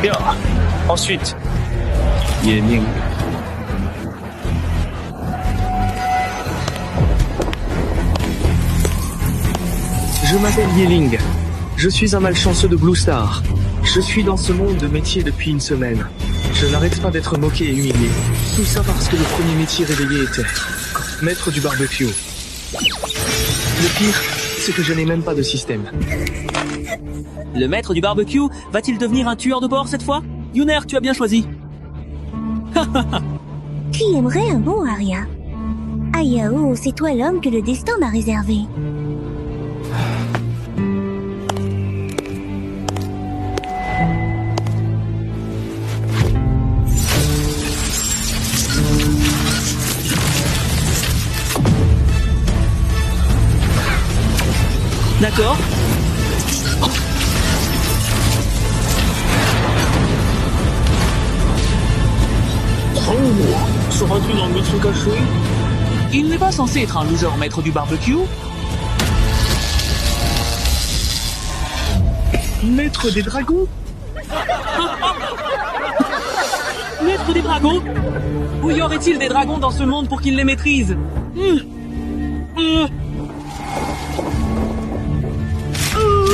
Bien. Ensuite, Yeling. Je m'appelle Yeling. Je suis un malchanceux de Blue Star. Je suis dans ce monde de métier depuis une semaine. Je n'arrête pas d'être moqué et humilié. Tout ça parce que le premier métier réveillé était maître du barbecue. Le pire, c'est que je n'ai même pas de système. Le maître du barbecue va-t-il devenir un tueur de porc cette fois? Youner, tu as bien choisi. Qui aimerait un bon aria? Ayao, c'est toi l'homme que le destin m'a réservé. D'accord. Sera-t-il dans le métro caché? Il n'est pas censé être un loser maître du barbecue. Maître des dragons? Maître des dragons? Où y aurait-il des dragons dans ce monde pour qu'il les maîtrise?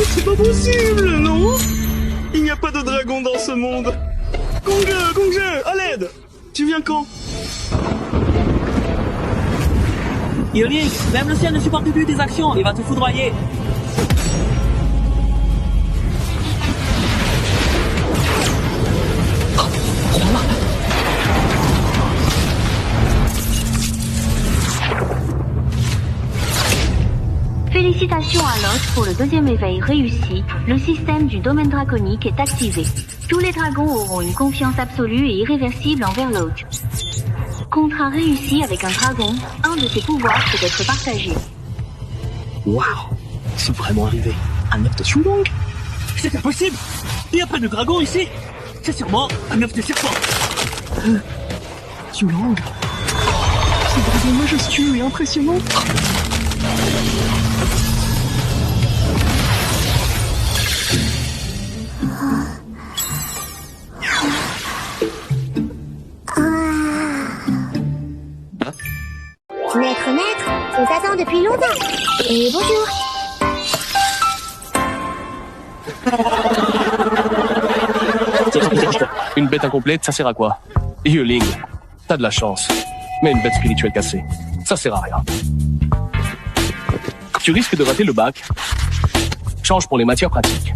C'est pas possible, non? Il n'y a pas de dragon dans ce monde. Gongje, à l'aide! Tu viens quand? Yeling, même le ciel ne supporte plus tes actions et va te foudroyer. Félicitations à l'hôte pour le deuxième éveil réussi. Le système du domaine draconique est activé. Tous les dragons auront une confiance absolue et irréversible envers l'hôte. Contrat réussi avec un dragon, un de ses pouvoirs peut être partagé. Waouh! C'est vraiment arrivé. Un œuf de Shulong? C'est impossible. Il n'y a pas de dragon ici. C'est sûrement un œuf de serpent. Shulong? Ce dragon majestueux et impressionnant. Maître, on t'attend depuis longtemps. Et bonjour. Une bête incomplète, ça sert à quoi? Yeling, t'as de la chance. Mais une bête spirituelle cassée, ça sert à rien. Tu risques de rater le bac. Change pour les matières pratiques.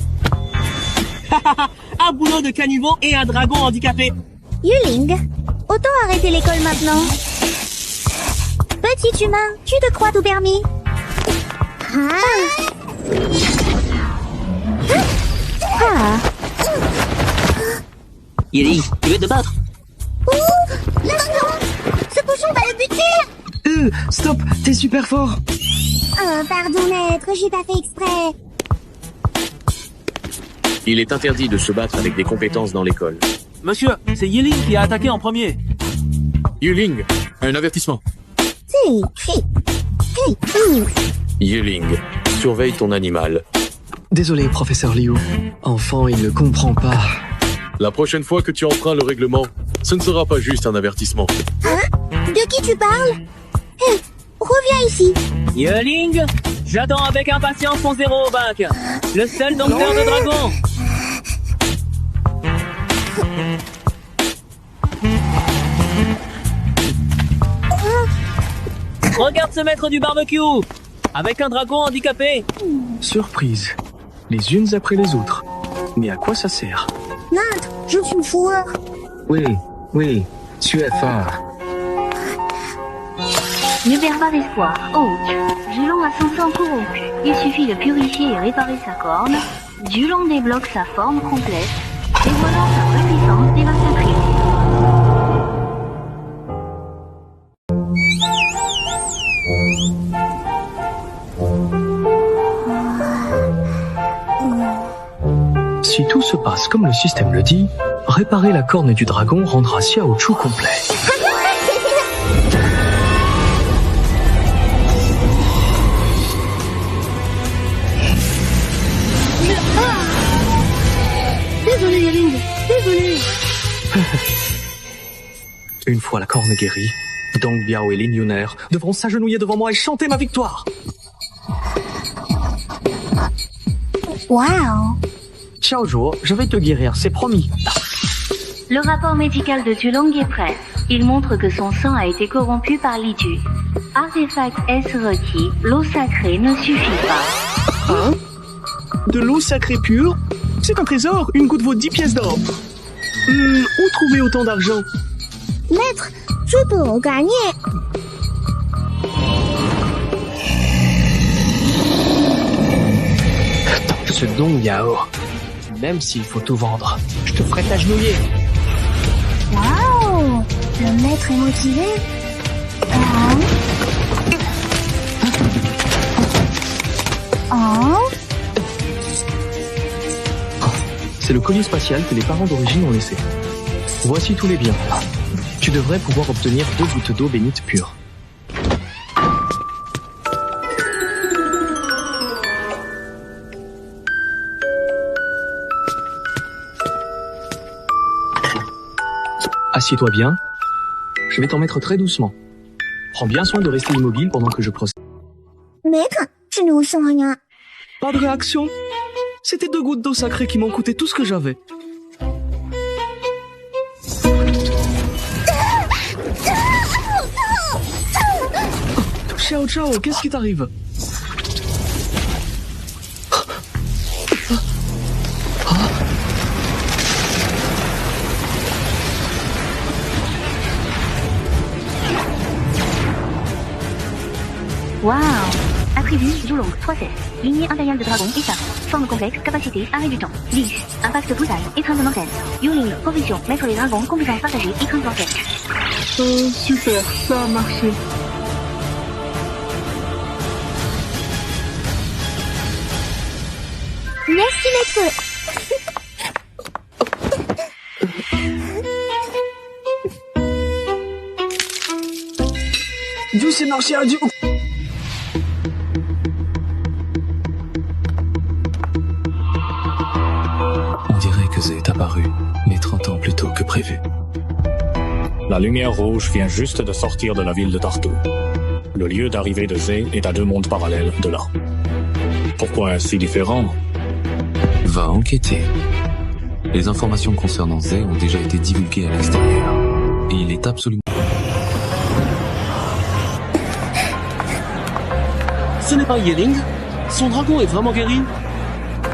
Un boulot de caniveau et un dragon handicapé. Yuling, autant arrêter l'école maintenant. Petit humain, tu te crois tout permis? Yeling, tu veux te battre? Lâche-le! Ce cochon va le buter! Stop, t'es super fort. Pardon maître, j'ai pas fait exprès. Il est interdit de se battre avec des compétences dans l'école. Monsieur, c'est Yeling qui a attaqué en premier. Yuling, un avertissement. Yuling, surveille ton animal. Désolé, professeur Liu. Enfant, il ne comprend pas. La prochaine fois que tu enfreins le règlement, ce ne sera pas juste un avertissement. De qui tu parles? Reviens ici. Yeling, j'attends avec impatience ton 0 au bac. Le seul dompteur de dragon. Regarde ce maître du barbecue. Avec un dragon handicapé. Surprise. Les unes après les autres. Mais à quoi ça sert? Maître, je suis fou. Oui, tu es fort. Ne perds pas d'espoir, hôte. Julon a son sang corrompu. Il suffit de purifier et réparer sa corne. Julon débloque sa forme complète, dévoilant sa vraie puissance dévastatrice. Si tout se passe comme le système le dit, réparer la corne du dragon rendra Xiaochu complet. Désolé Désolé, Yeling. Désolé. Une fois la corne guérie, Dong Biao et Lin Yuner devront s'agenouiller devant moi et chanter ma victoire. Waouh. Xiao Zhuo, je vais te guérir, c'est promis. Le rapport médical de Tulong est prêt. Il montre que son sang a été corrompu par Li-Tu. Artefact S requis, l'eau sacrée ne suffit pas. Hein? De l'eau sacrée pure? C'est un trésor, une goutte vaut 10 pièces d'or. Où trouver autant d'argent? Maître, je peux gagner. Ce Dong Biao, même s'il faut tout vendre, je te ferai t'agenouiller. Waouh. Le maître est motivé. C'est le collier spatial que les parents d'origine ont laissé. Voici tous les biens. Tu devrais pouvoir obtenir 2 gouttes d'eau bénite pure. Assieds-toi bien. Je vais t'en mettre très doucement. Prends bien soin de rester immobile pendant que je procède. Maître, je ne ressens rien. Pas de réaction. C'était 2 gouttes d'eau sacrée qui m'ont coûté tout ce que j'avais. Xiao Zhao, qu'est-ce qui t'arrive? Waouh. Attribut Zulong 3S. Lignée impériale de dragon état. Forme complexe, capacité, arrêt du temps. 10. Impact brutal, étreinte mortelle. Yuling, profession, maître des dragons, compétence partagée, étreinte mortelle. Super, ça a marché. Merci, maître. D'où c'est marché à Dieu? On dirait que Zé est apparu, mais 30 ans plus tôt que prévu. La lumière rouge vient juste de sortir de la ville de Tartou. Le lieu d'arrivée de Zé est à 2 mondes parallèles de là. Pourquoi si différent? Va enquêter. Les informations concernant Zé ont déjà été divulguées à l'extérieur. Et il est absolument... Ce n'est pas Yeling. Son dragon est vraiment guéri.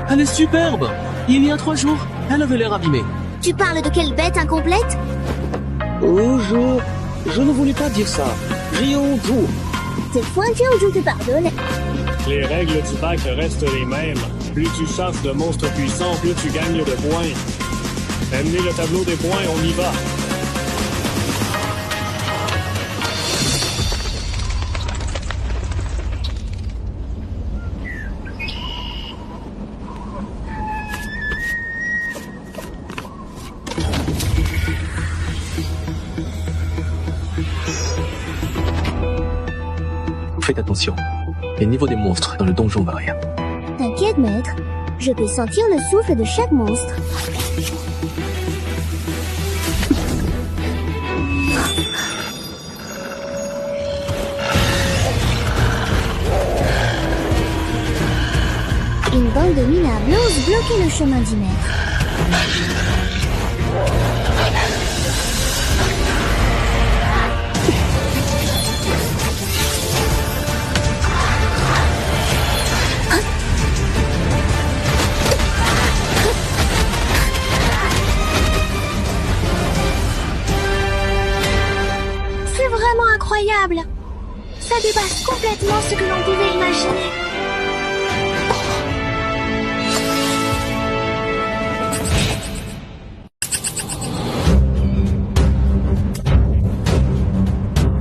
Elle est superbe. Il y a 3 jours, elle avait l'air abîmée. Tu parles de quelle bête incomplète? Oh, je ne voulais pas dire ça. J'ai honte. Cette fois, je te pardonne. Les règles du bac restent les mêmes. Plus tu chasses de monstres puissants, plus tu gagnes de points. Amenez le tableau des points, on y va. Faites attention. Les niveaux des monstres dans le donjon varient. T'inquiète, maître. Je peux sentir le souffle de chaque monstre. Une bande de minables ose bloquer le chemin du maître. C'est vraiment incroyable. Ça dépasse complètement ce que l'on pouvait imaginer.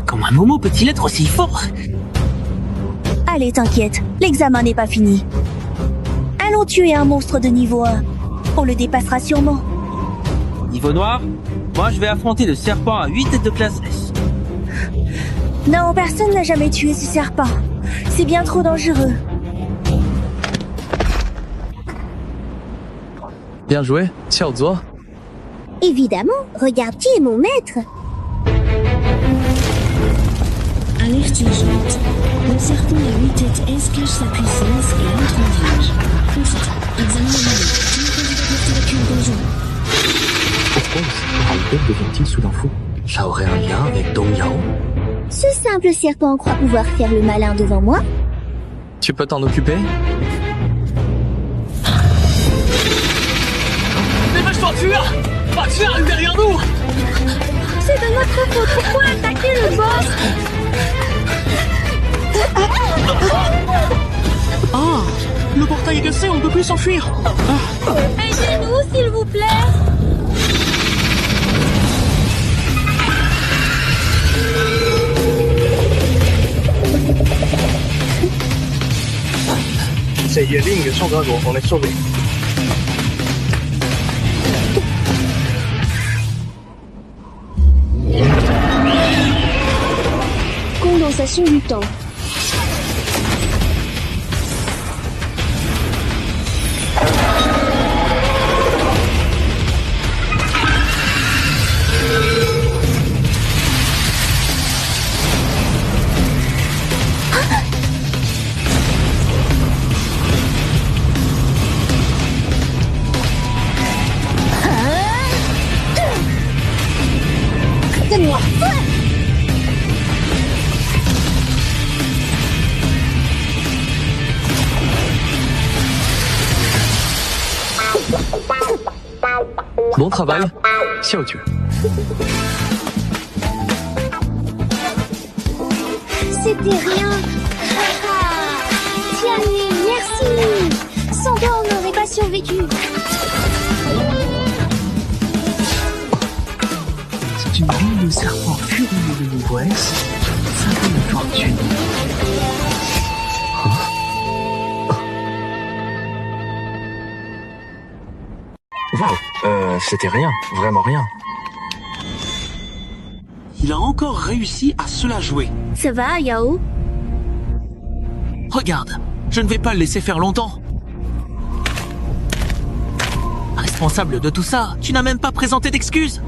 Comment un Momo peut-il être aussi fort? Allez, t'inquiète, l'examen n'est pas fini. Allons tuer un monstre de niveau 1. On le dépassera sûrement. Niveau noir, moi je vais affronter le serpent à 8 têtes de classe S. Non, personne n'a jamais tué ce serpent. C'est bien trop dangereux. Bien joué, Xiaozuo. Évidemment, regarde qui est mon maître. Alerte urgente. Le serpent à 8 têtes S cache sa puissance et entre en rage. Consultant, examinez-le. Tu ne peux pas évacuer le donjon. Pourquoi le serpent Raiden devient-il soudain fou? Ça aurait un lien avec Dong Yao? Ce simple serpent croit pouvoir faire le malin devant moi. Tu peux t'en occuper? Dépêche-toi, tueur! Va tueur est derrière nous! C'est de notre faute. Pourquoi attaquer le boss? Ah! Le portail est cassé, on ne peut plus s'enfuir! Aidez-nous, s'il vous plaît. C'est Yeling, son dragon, on est sauvé. Condensation du temps. Donne-moi. Bon travail, Xiaotu. C'était rien. Tianli, merci. Sans toi, on n'aurait pas survécu. C'est une bille de serpent furieux de niveau S. Ça vaut une fortune. Waouh, c'était rien, vraiment rien. Il a encore réussi à se la jouer. Ça va, Yao? Regarde, je ne vais pas le laisser faire longtemps. Responsable de tout ça, tu n'as même pas présenté d'excuses.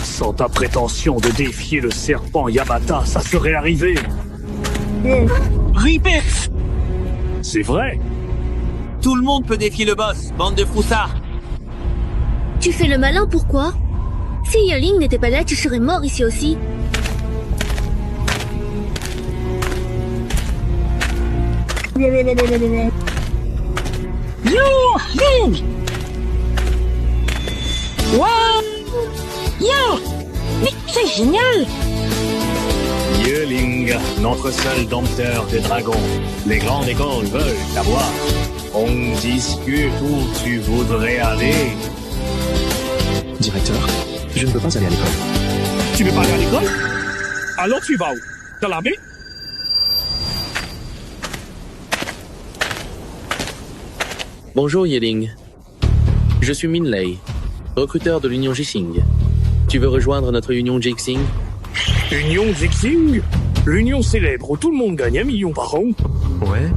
Sans ta prétention de défier le serpent Yamata, ça serait arrivé. Ripé! C'est vrai. Tout le monde peut défier le boss, bande de froussards. Tu fais le malin, pourquoi? Si Yeling n'était pas là, tu serais mort ici aussi. Yeling! Wow! Yo! Mais c'est génial! Yeling, notre seul dompteur des dragons. Les grandes écoles veulent t'avoir. On discute où tu voudrais aller. Directeur, je ne peux pas aller à l'école. Tu veux pas aller à l'école? Alors tu vas où? Dans l'armée? Bonjour Yeling. Je suis Min Lei, recruteur de l'Union Jixing. Tu veux rejoindre notre Union Jixing? Union Jixing? L'union célèbre où tout le monde gagne 1 million par an. Ouais.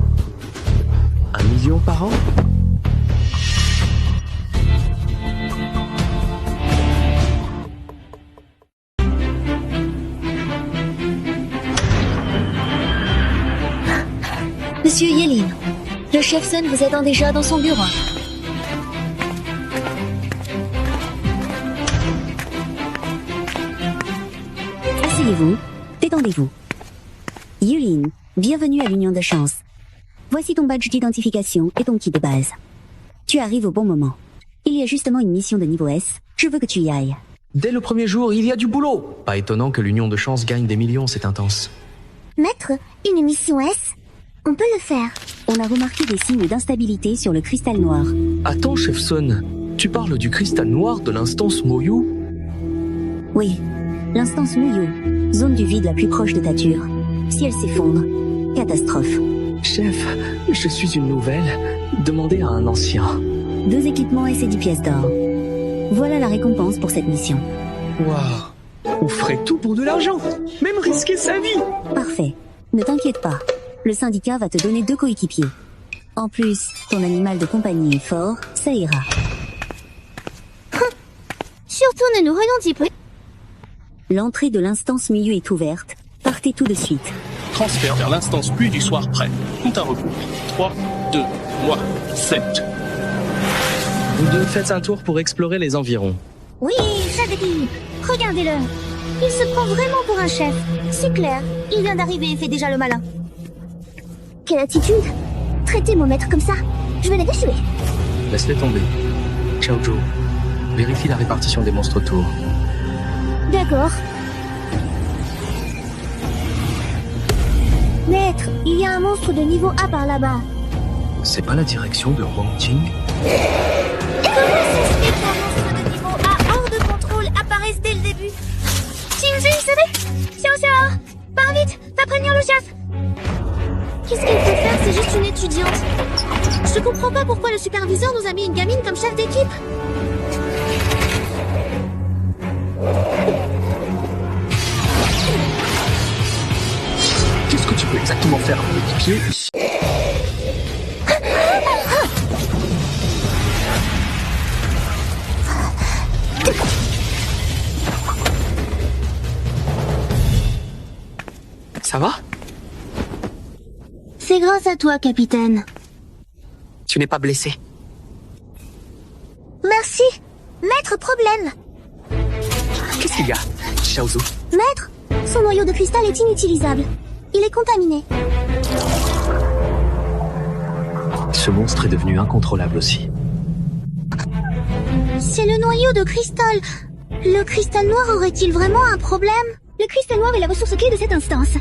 1 million par an? Monsieur Yeling, le chef Sun vous attend déjà dans son bureau. Asseyez-vous, détendez-vous. Yulin, bienvenue à l'Union de Chance. Voici ton badge d'identification et ton kit de base. Tu arrives au bon moment. Il y a justement une mission de niveau S. Je veux que tu y ailles. Dès le premier jour, il y a du boulot. Pas étonnant que l'Union de Chance gagne des millions, c'est intense. Maître, une mission S? On peut le faire. On a remarqué des signes d'instabilité sur le cristal noir. Attends, chef Sun, tu parles du cristal noir de l'instance Moyu? Oui, l'instance Moyu, zone du vide la plus proche de Tature. Si elle s'effondre, catastrophe. Chef, je suis une nouvelle. Demandez à un ancien. 2 équipements et 10 pièces d'or. Voilà la récompense pour cette mission. Waouh, on ferait tout pour de l'argent, même risquer sa vie. Parfait, ne t'inquiète pas. Le syndicat va te donner 2 coéquipiers. En plus, ton animal de compagnie est fort, ça ira. Surtout ne nous voyons pas. L'entrée de l'instance milieu est ouverte. Partez tout de suite. Transfert vers l'instance pluie du soir prêt. Tout à rebours. 3, 2, moi, 7. Vous deux faites un tour pour explorer les environs. Oui, chef d'équipe. Regardez-le. Il se prend vraiment pour un chef. C'est clair. Il vient d'arriver et fait déjà le malin. Quelle attitude. Traiter mon maître comme ça. Je vais la déchirer. Laisse-les tomber. Ciao Joe. Vérifie la répartition des monstres autour. D'accord. Maître, il y a un monstre de niveau A par là-bas. C'est pas la direction de Wang Jing? Comment ça se fait qu'un monstre de niveau A hors de contrôle apparaisse dès le début? Shinji, savez? Xiao Xiao, pars vite, va prévenir le chef. Qu'est-ce qu'elle peut faire? C'est juste une étudiante. Je comprends pas pourquoi le superviseur nous a mis une gamine comme chef d'équipe. Qu'est-ce que tu peux exactement faire avec l'équipier ici? Ça va? C'est grâce à toi, capitaine. Tu n'es pas blessé? Merci. Maître, problème. Qu'est-ce qu'il y a, Xiaozu? Maître, son noyau de cristal est inutilisable. Il est contaminé. Ce monstre est devenu incontrôlable aussi. C'est le noyau de cristal. Le cristal noir aurait-il vraiment un problème? Le cristal noir est la ressource clé de cette instance.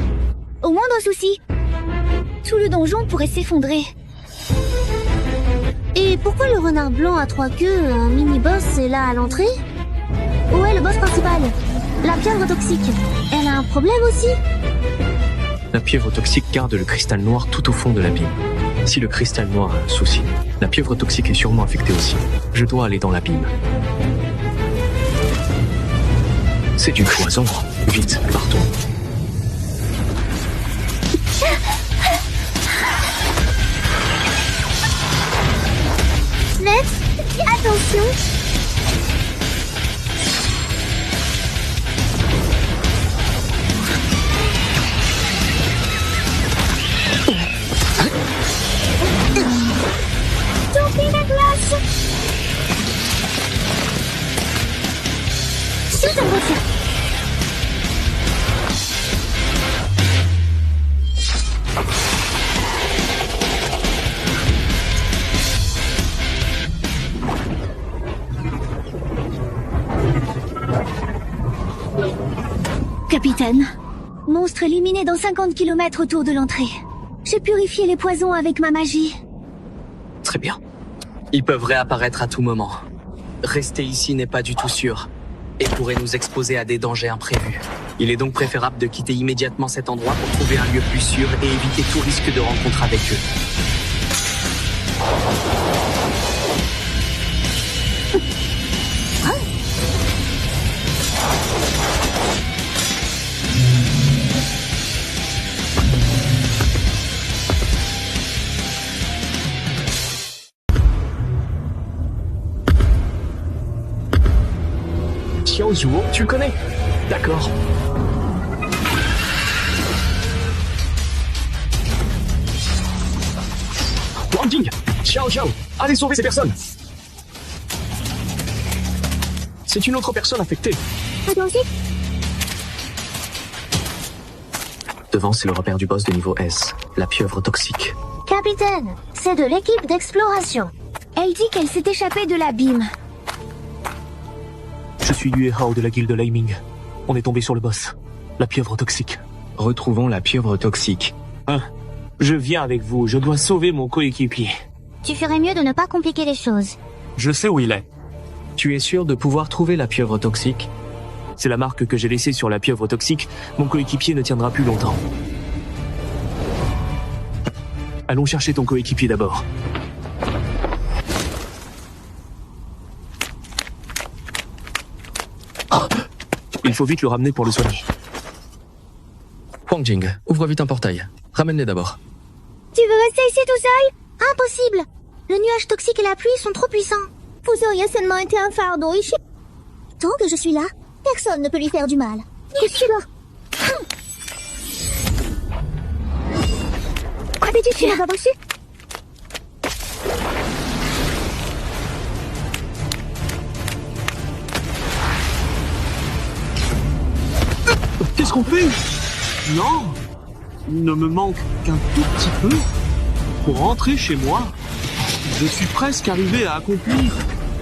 Au moindre souci, tout le donjon pourrait s'effondrer. Et pourquoi le renard blanc à 3 queues, un mini-boss, est là à l'entrée? Où est le boss principal? La pieuvre toxique. Elle a un problème aussi? La pieuvre toxique garde le cristal noir tout au fond de l'abîme. Si le cristal noir a un souci, la pieuvre toxique est sûrement affectée aussi. Je dois aller dans l'abîme. C'est une cloison. Vite, partons. Maître, attention. Tombez la glace. C'est un refus. Capitaine, monstre éliminé dans 50 km autour de l'entrée. J'ai purifié les poisons avec ma magie. Très bien. Ils peuvent réapparaître à tout moment. Rester ici n'est pas du tout sûr et pourrait nous exposer à des dangers imprévus. Il est donc préférable de quitter immédiatement cet endroit pour trouver un lieu plus sûr et éviter tout risque de rencontre avec eux. Xiaozu, tu connais? D'accord. Wang Jing, Xiao Xiao, allez sauver ces personnes. C'est une autre personne affectée. Attention. Devant, c'est le repère du boss de niveau S, la pieuvre toxique. Capitaine, c'est de l'équipe d'exploration. Elle dit qu'elle s'est échappée de l'abîme. Je suis Yue Hao de la guilde Laiming. On est tombé sur le boss, la pieuvre toxique. Retrouvons la pieuvre toxique. Je viens avec vous, je dois sauver mon coéquipier. Tu ferais mieux de ne pas compliquer les choses. Je sais où il est. Tu es sûr de pouvoir trouver la pieuvre toxique? C'est la marque que j'ai laissée sur la pieuvre toxique. Mon coéquipier ne tiendra plus longtemps. Allons chercher ton coéquipier d'abord. Il faut vite le ramener pour le soigner. Wang Jing, ouvre vite un portail. Ramène-les d'abord. Tu veux rester ici tout seul? Impossible. Le nuage toxique et la pluie sont trop puissants. Vous auriez seulement été un fardeau ici. Tant que je suis là, personne ne peut lui faire du mal. Qu'est-ce que tu dois... Tu l'as pas reçu? Qu'est-ce qu'on fait? Non, il ne me manque qu'un tout petit peu pour rentrer chez moi. Je suis presque arrivé à accomplir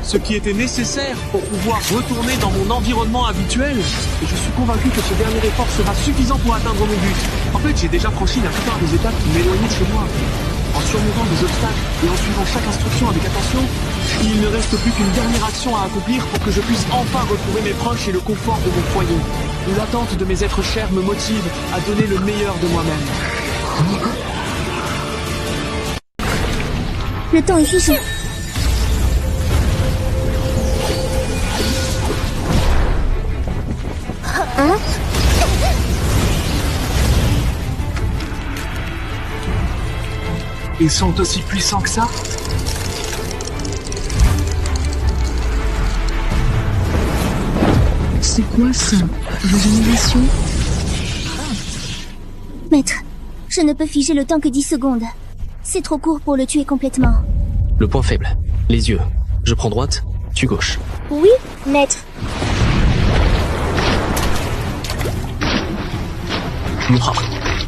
ce qui était nécessaire pour pouvoir retourner dans mon environnement habituel. Et je suis convaincu que ce dernier effort sera suffisant pour atteindre mon but. En fait, j'ai déjà franchi la plupart des étapes qui m'éloignaient de chez moi. En surmontant des obstacles et en suivant chaque instruction avec attention, il ne reste plus qu'une dernière action à accomplir pour que je puisse enfin retrouver mes proches et le confort de mon foyer. L'attente de mes êtres chers me motive à donner le meilleur de moi-même. Le temps est figé. Hein? Ils sont aussi puissants que ça? C'est quoi ça? Régénération? Maître, je ne peux figer le temps que 10 secondes. C'est trop court pour le tuer complètement. Le point faible, les yeux. Je prends droite, tu gauche. Oui, maître. Noir.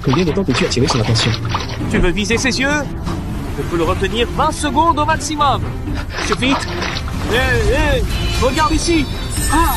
Combien de temps peux-tu attirer son attention? Tu veux viser ses yeux? Je peux le retenir 20 secondes au maximum. Sur vite. Hé, regarde ici. Ah!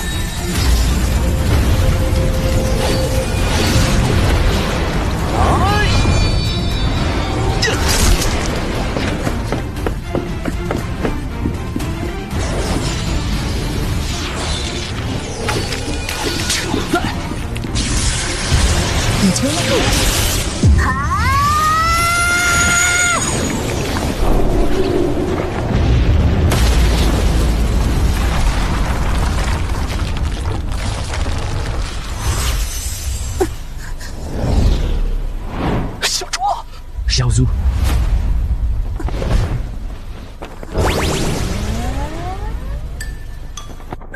Xiaozhu.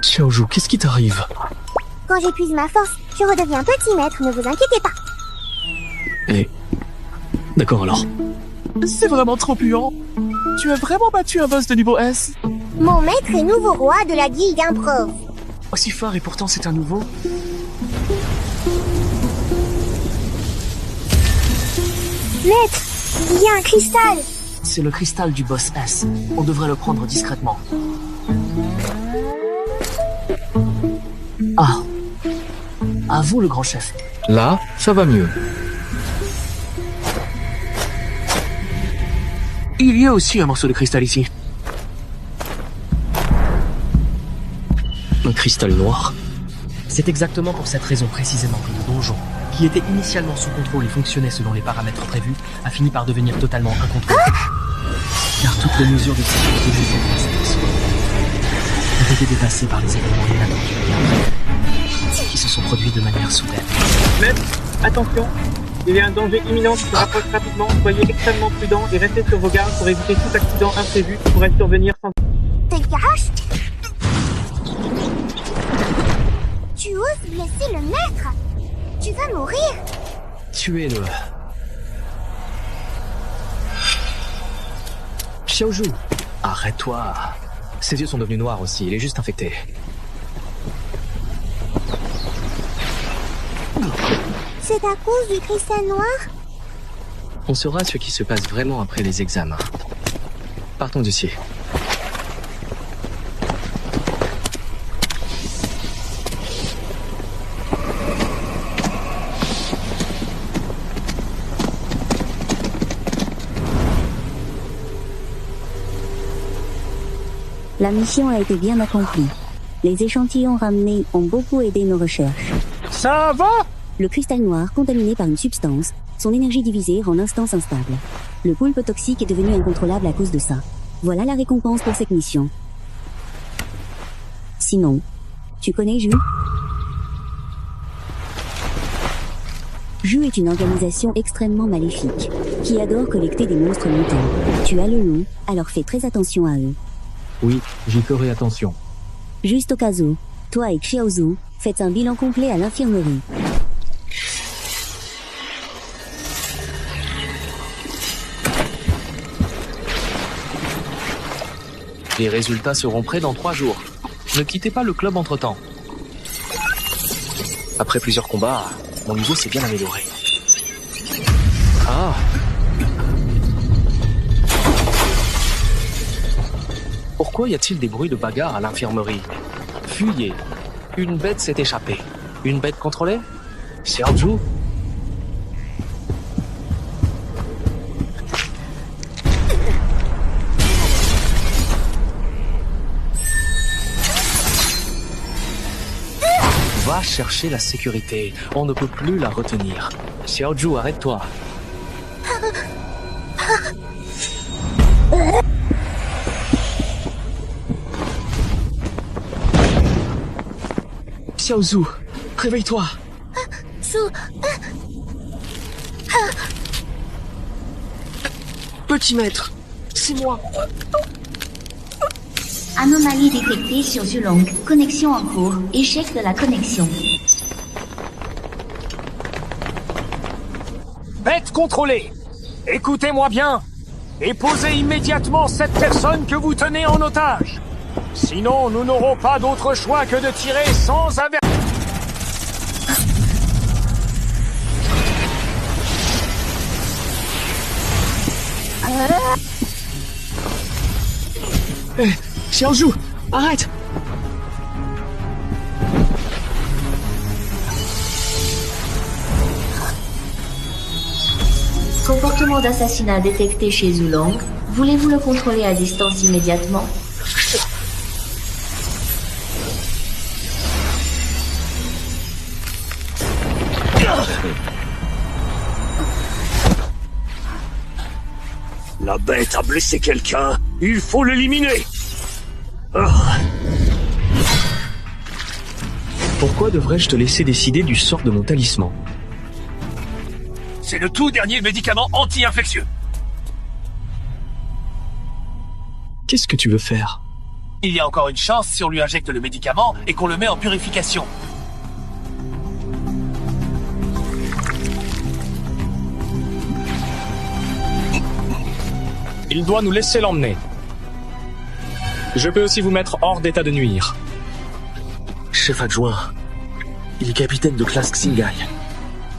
Xiaozhu, qu'est-ce qui t'arrive? Quand j'épuise ma force, je redeviens petit, maître, ne vous inquiétez pas. Eh... D'accord alors. C'est vraiment trop puant. Tu as vraiment battu un boss de niveau S? Mon maître est nouveau roi de la guilde Improv. Aussi fort et pourtant c'est un nouveau. Maître, il y a un cristal. C'est le cristal du boss S. On devrait le prendre discrètement. Ah. À vous le grand chef. Là, ça va mieux. Il y a aussi un morceau de cristal ici. Un cristal noir. C'est exactement pour cette raison précisément que le donjon, qui était initialement sous contrôle et fonctionnait selon les paramètres prévus, a fini par devenir totalement incontrôlable. Car toutes les mesures de sécurité nécessaires à cette action ont été dépassées par les événements inattendus et imprévus, qui se sont produits de manière soudaine. Maître, attention, il y a un danger imminent qui se rapproche rapidement, soyez extrêmement prudents et restez sur vos gardes pour éviter tout accident imprévu qui pourrait survenir sans... Dégage! Tu oses blesser le maître? Tu vas mourir! Tuez-le. Xiaozhu, arrête-toi. Ses yeux sont devenus noirs aussi, il est juste infecté. C'est à cause du cristal noir? On saura ce qui se passe vraiment après les examens. Partons d'ici. La mission a été bien accomplie. Les échantillons ramenés ont beaucoup aidé nos recherches. Ça va? Le cristal noir, contaminé par une substance, son énergie divisée rend l'instance instable. Le poulpe toxique est devenu incontrôlable à cause de ça. Voilà la récompense pour cette mission. Sinon, tu connais Ju? Ju est une organisation extrêmement maléfique, qui adore collecter des monstres mutants. Tu as le loup, alors fais très attention à eux. Oui, j'y ferai attention. Juste au cas où, Toi et Xiaozhu, faites un bilan complet à l'infirmerie. Les résultats seront prêts dans 3 jours. Ne quittez pas le club entre-temps. Après plusieurs combats, mon niveau s'est bien amélioré. Ah. Pourquoi y a-t-il des bruits de bagarre à l'infirmerie? Fuyez. Une bête s'est échappée. Une bête contrôlée? Xiaozhu? Va chercher la sécurité. On ne peut plus la retenir. Xiaozhu, arrête-toi. Xiaozhu, réveille-toi. Su... Petit maître, c'est moi. Anomalie détectée sur Zulong. Connexion en cours. Échec de la connexion. Bête contrôlée. Écoutez-moi bien. Et posez immédiatement cette personne que vous tenez en otage. Sinon, nous n'aurons pas d'autre choix que de tirer sans avertissement. Xiaozhu, arrête. Comportement d'assassinat détecté chez Zulong. Voulez-vous le contrôler à distance immédiatement? La bête a blessé quelqu'un. Il faut l'éliminer. Pourquoi devrais-je te laisser décider du sort de mon talisman? C'est le tout dernier médicament anti-infectieux. Qu'est-ce que tu veux faire? Il y a encore une chance si on lui injecte le médicament et qu'on le met en purification. Il doit nous laisser l'emmener. Je peux aussi vous mettre hors d'état de nuire. Chef adjoint, il est capitaine de classe Xingai.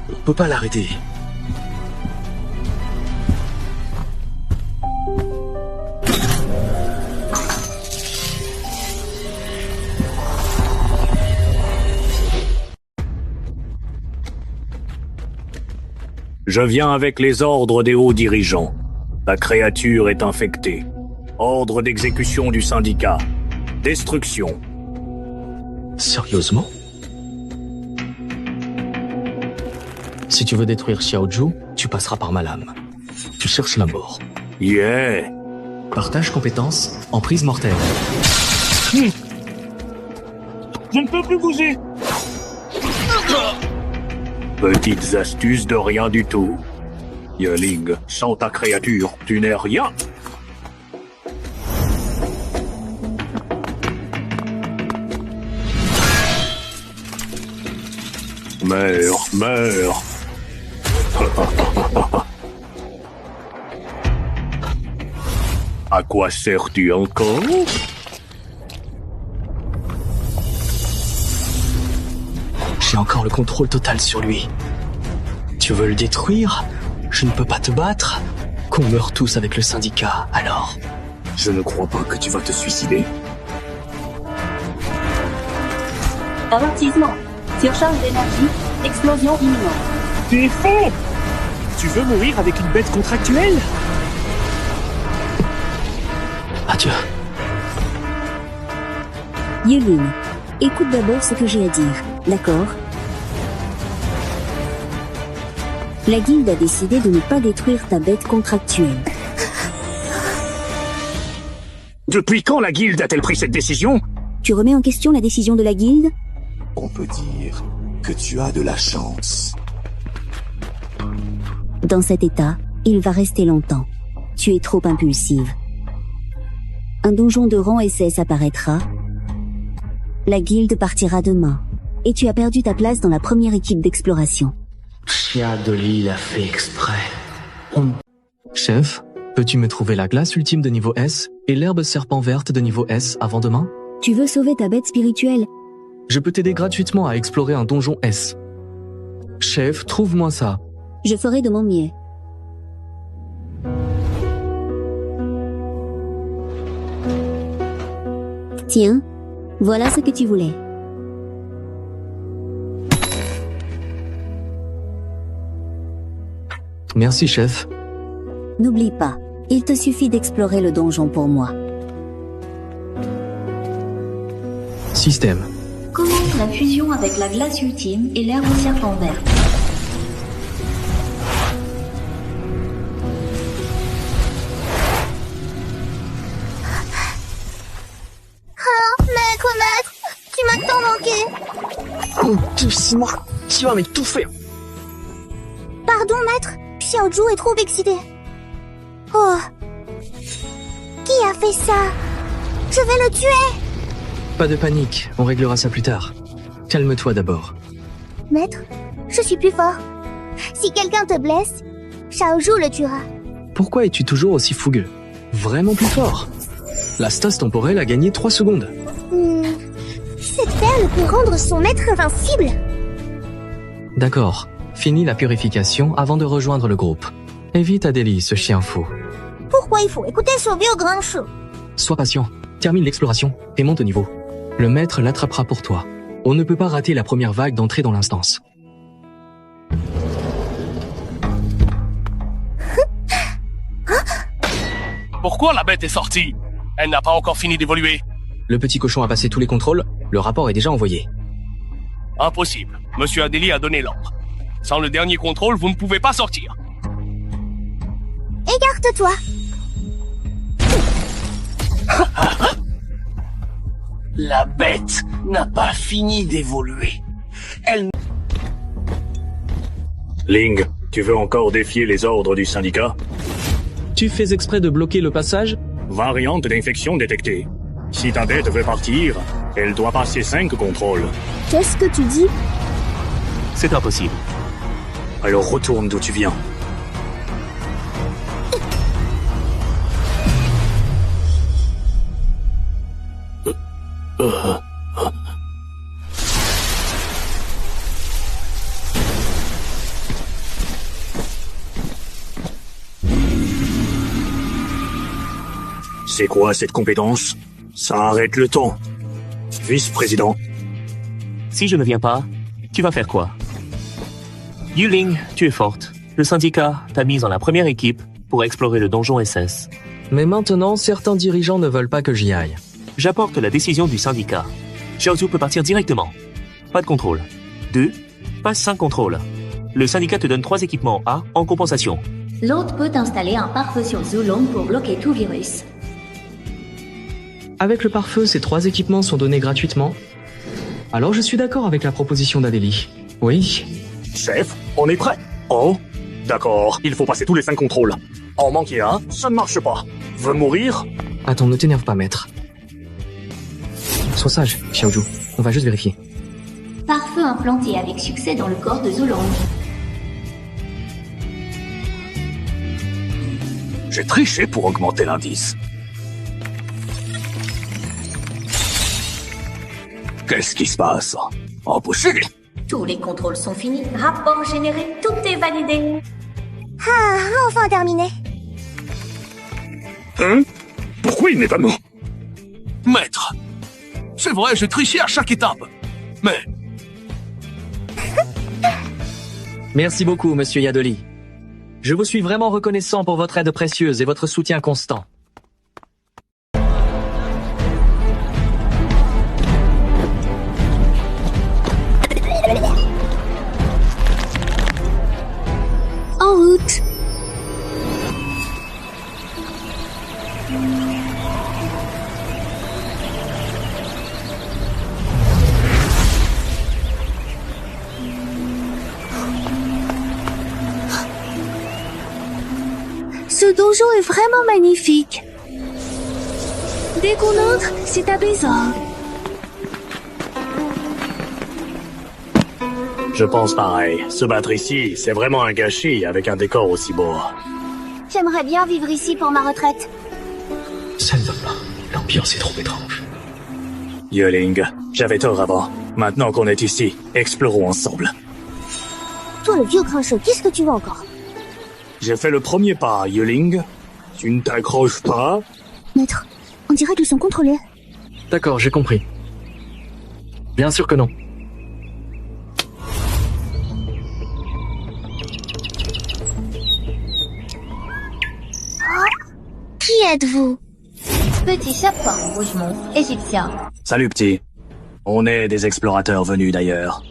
On peut pas l'arrêter. Je viens avec les ordres des hauts dirigeants. La créature est infectée. Ordre d'exécution du syndicat. Destruction. Sérieusement? Si tu veux détruire Xiaozhu, tu passeras par ma lame. Tu cherches la mort. Yeah. Partage compétences, emprise mortelle. Je ne peux plus bouger. Petites astuces de rien du tout. Yeling, sans ta créature, tu n'es rien. Meurs, meurs. À quoi sers-tu encore? J'ai encore le contrôle total sur lui. Tu veux le détruire? Je ne peux pas te battre. Qu'on meurt tous avec le syndicat, alors. Je ne crois pas que tu vas te suicider. Avertissement. Surcharge d'énergie. Explosion imminente. Tu es fou! Tu veux mourir avec une bête contractuelle? Adieu. Yeling, écoute d'abord ce que j'ai à dire, d'accord? La guilde a décidé de ne pas détruire ta bête contractuelle. Depuis quand la guilde a-t-elle pris cette décision? Tu remets en question la décision de la guilde? On peut dire que tu as de la chance. Dans cet état, il va rester longtemps. Tu es trop impulsive. Un donjon de rang SS apparaîtra. La guilde partira demain. Et tu as perdu ta place dans la première équipe d'exploration. Chiadoli l'a fait exprès. Chef, peux-tu me trouver la glace ultime de niveau S et l'herbe serpent verte de niveau S avant demain? Tu veux sauver ta bête spirituelle? Je peux t'aider gratuitement à explorer un donjon S. Chef, trouve-moi ça. Je ferai de mon mieux. Tiens, voilà ce que tu voulais. Merci, chef. N'oublie pas, il te suffit d'explorer le donjon pour moi. Système. Commence la fusion avec la glace ultime et l'herbe serpent vert. Ah, maître, tu m'as tant manqué. Doucement, tu vas m'étouffer. Pardon, maître, Xiaozhu est trop excité. Oh. Qui a fait ça? Je vais le tuer. Pas de panique, on réglera ça plus tard. Calme-toi d'abord. Maître, je suis plus fort. Si quelqu'un te blesse, Xiaozhu le tuera. Pourquoi es-tu toujours aussi fougueux? Vraiment plus fort. La stase temporelle a gagné 3 secondes. Cette perle peut rendre son maître invincible. D'accord. Finis la purification avant de rejoindre le groupe. Évite Adélie, ce chien fou. Pourquoi il faut écouter ce vieux grincheux? Sois patient. Termine l'exploration et monte au niveau. Le maître l'attrapera pour toi. On ne peut pas rater la première vague d'entrée dans l'instance. Pourquoi la bête est sortie? Elle n'a pas encore fini d'évoluer. Le petit cochon a passé tous les contrôles. Le rapport est déjà envoyé. Impossible. Monsieur Adélie a donné l'ordre. Sans le dernier contrôle, vous ne pouvez pas sortir. Écarte-toi. La bête n'a pas fini d'évoluer. Elle... Ling, tu veux encore défier les ordres du syndicat? Tu fais exprès de bloquer le passage? Variante d'infection détectée. Si ta bête veut partir, elle doit passer 5 contrôles. Qu'est-ce que tu dis? C'est impossible. Alors retourne d'où tu viens. C'est quoi cette compétence? Ça arrête le temps. Vice-président. Si je ne viens pas, tu vas faire quoi? Yuling, tu es forte. Le syndicat t'a mise dans la première équipe pour explorer le donjon SS. Mais maintenant, certains dirigeants ne veulent pas que j'y aille. J'apporte la décision du syndicat. Xiaozhu peut partir directement. Pas de contrôle. 2. Passe 5 contrôles. Le syndicat te donne 3 équipements A en compensation. L'hôte peut installer un pare-feu sur Zulong pour bloquer tout virus. Avec le pare-feu, ces 3 équipements sont donnés gratuitement. Alors je suis d'accord avec la proposition d'Adélie. Oui. Chef, on est prêt. Oh, d'accord, il faut passer tous les 5 contrôles. En manquer un, ça ne marche pas. Veux mourir? Attends, ne t'énerve pas, maître. Sois sage, Xiaozhu. On va juste vérifier. Pare-feu implanté avec succès dans le corps de Zulong. J'ai triché pour augmenter l'indice. Qu'est-ce qui se passe? Impossible! Tous les contrôles sont finis. Rapport généré, tout est validé. Ah, enfin terminé. Hein? Pourquoi il n'est pas mort? Maître, c'est vrai, j'ai triché à chaque étape. Mais... Merci beaucoup, monsieur Yadoli. Je vous suis vraiment reconnaissant pour votre aide précieuse et votre soutien constant. En route. Ce donjon est vraiment magnifique. Dès qu'on entre, c'est apaisant. Je pense pareil. Se battre ici, c'est vraiment un gâchis avec un décor aussi beau. J'aimerais bien vivre ici pour ma retraite. Ça ne va pas. L'ambiance est trop étrange. Yeling, j'avais tort avant. Maintenant qu'on est ici, explorons ensemble. Toi, le vieux grincheux, qu'est-ce que tu veux encore? J'ai fait le premier pas, Yeling. Tu ne t'accroches pas? Maître, on dirait qu'ils sont contrôlés. D'accord, j'ai compris. Bien sûr que non. Qui êtes-vous? Petit serpent rougemont, égyptien. Salut petit. On est des explorateurs venus d'ailleurs.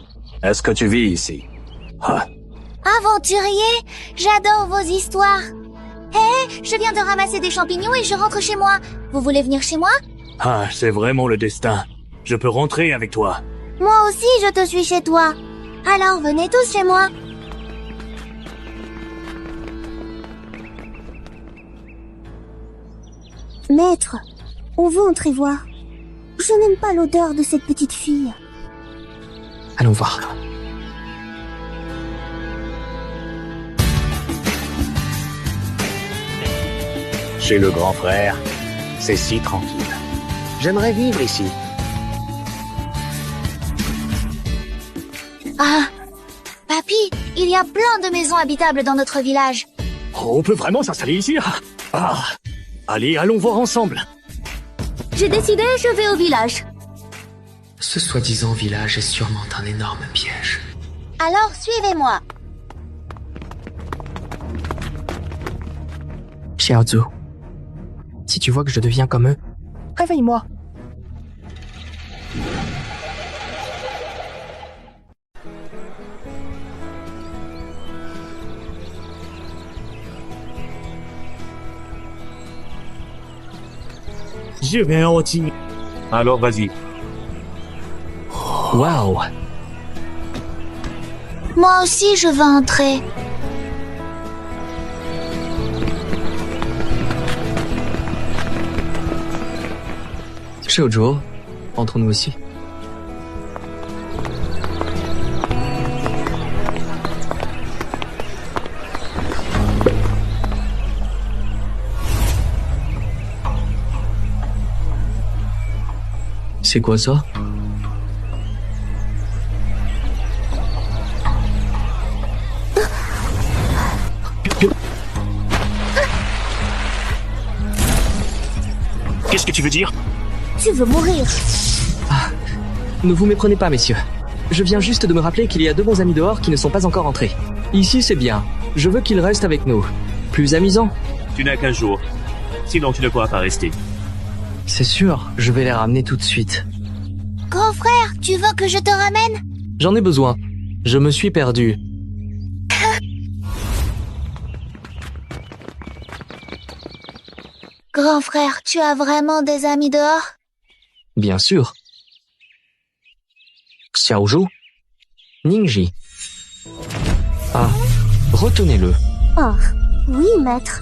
Est-ce que tu vis ici? Ah. Aventurier, j'adore vos histoires. Hé, je viens de ramasser des champignons et je rentre chez moi. Vous voulez venir chez moi? Ah, c'est vraiment le destin. Je peux rentrer avec toi. Moi aussi, je te suis chez toi. Alors, venez tous chez moi. Maître, on veut entrer voir. Je n'aime pas l'odeur de cette petite fille. Allons voir. Chez le grand frère, c'est si tranquille. J'aimerais vivre ici. Ah, papy, il y a plein de maisons habitables dans notre village. Oh, on peut vraiment s'installer ici? Ah. Allez, allons voir ensemble. J'ai décidé, je vais au village. Ce soi-disant village est sûrement un énorme piège. Alors, suivez-moi. Xiaozu, si tu vois que je deviens comme eux, réveille-moi. Je vais rôtir. Alors vas-y. Waouh. Moi aussi, je veux entrer. Xiaozu, entrons-nous aussi. C'est quoi ça? Qu'est-ce que tu veux dire? Tu veux mourir? Ah, ne vous méprenez pas, messieurs. Je viens juste de me rappeler qu'il y a deux bons amis dehors qui ne sont pas encore entrés. Ici, c'est bien. Je veux qu'ils restent avec nous. Plus amusant. Tu n'as qu'un jour. Sinon, tu ne pourras pas rester. C'est sûr, je vais les ramener tout de suite. Grand frère, tu veux que je te ramène? J'en ai besoin. Je me suis perdu. Grand frère, tu as vraiment des amis dehors? Bien sûr. Xiaozhu, Ningji. Ah, retenez-le. Oh, oui, maître.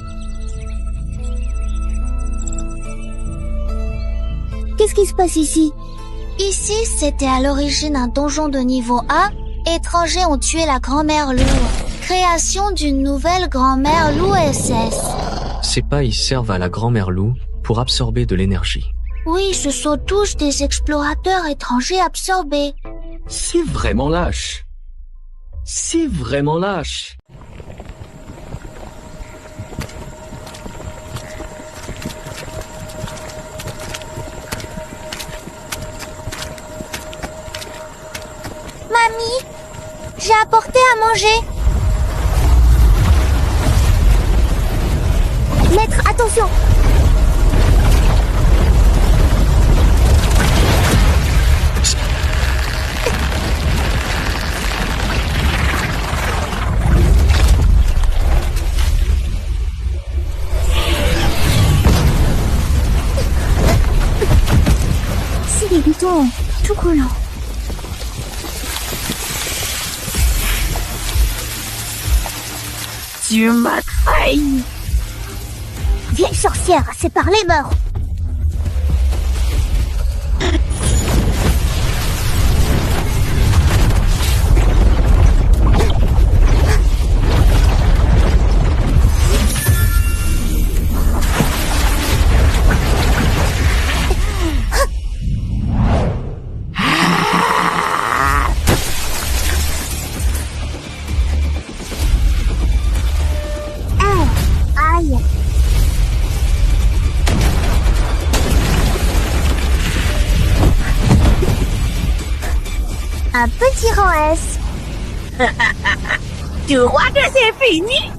Qu'est-ce qui se passe ici? Ici, c'était à l'origine un donjon de niveau 1. Étrangers ont tué la grand-mère Lou. Création d'une nouvelle grand-mère Lou SS. Ces pailles servent à la grand-mère Lou pour absorber de l'énergie. Oui, ce sont tous des explorateurs étrangers absorbés. C'est vraiment lâche. C'est vraiment lâche. Mamie, j'ai apporté à manger. Maître, attention! C'est des bidons tout collants. Tu m'as trahi. Vieille sorcière, c'est par les mœurs. Un petit rang S. Tu crois que c'est fini?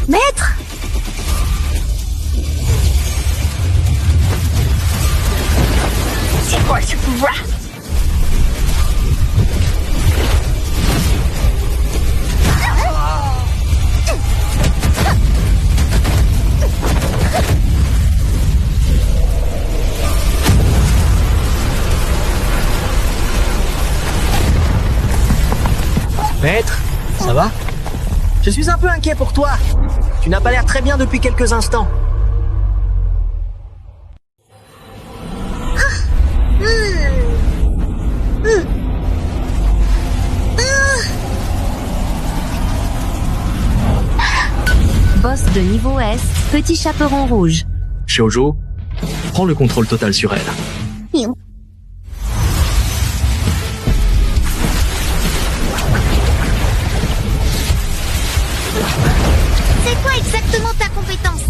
Maître! C'est quoi ce pouvoir? Maître, ça va? Je suis un peu inquiet pour toi. Tu n'as pas l'air très bien depuis quelques instants. Boss de niveau S, petit chaperon rouge. Xiaozhou, prends le contrôle total sur elle. C'est quoi exactement ta compétence?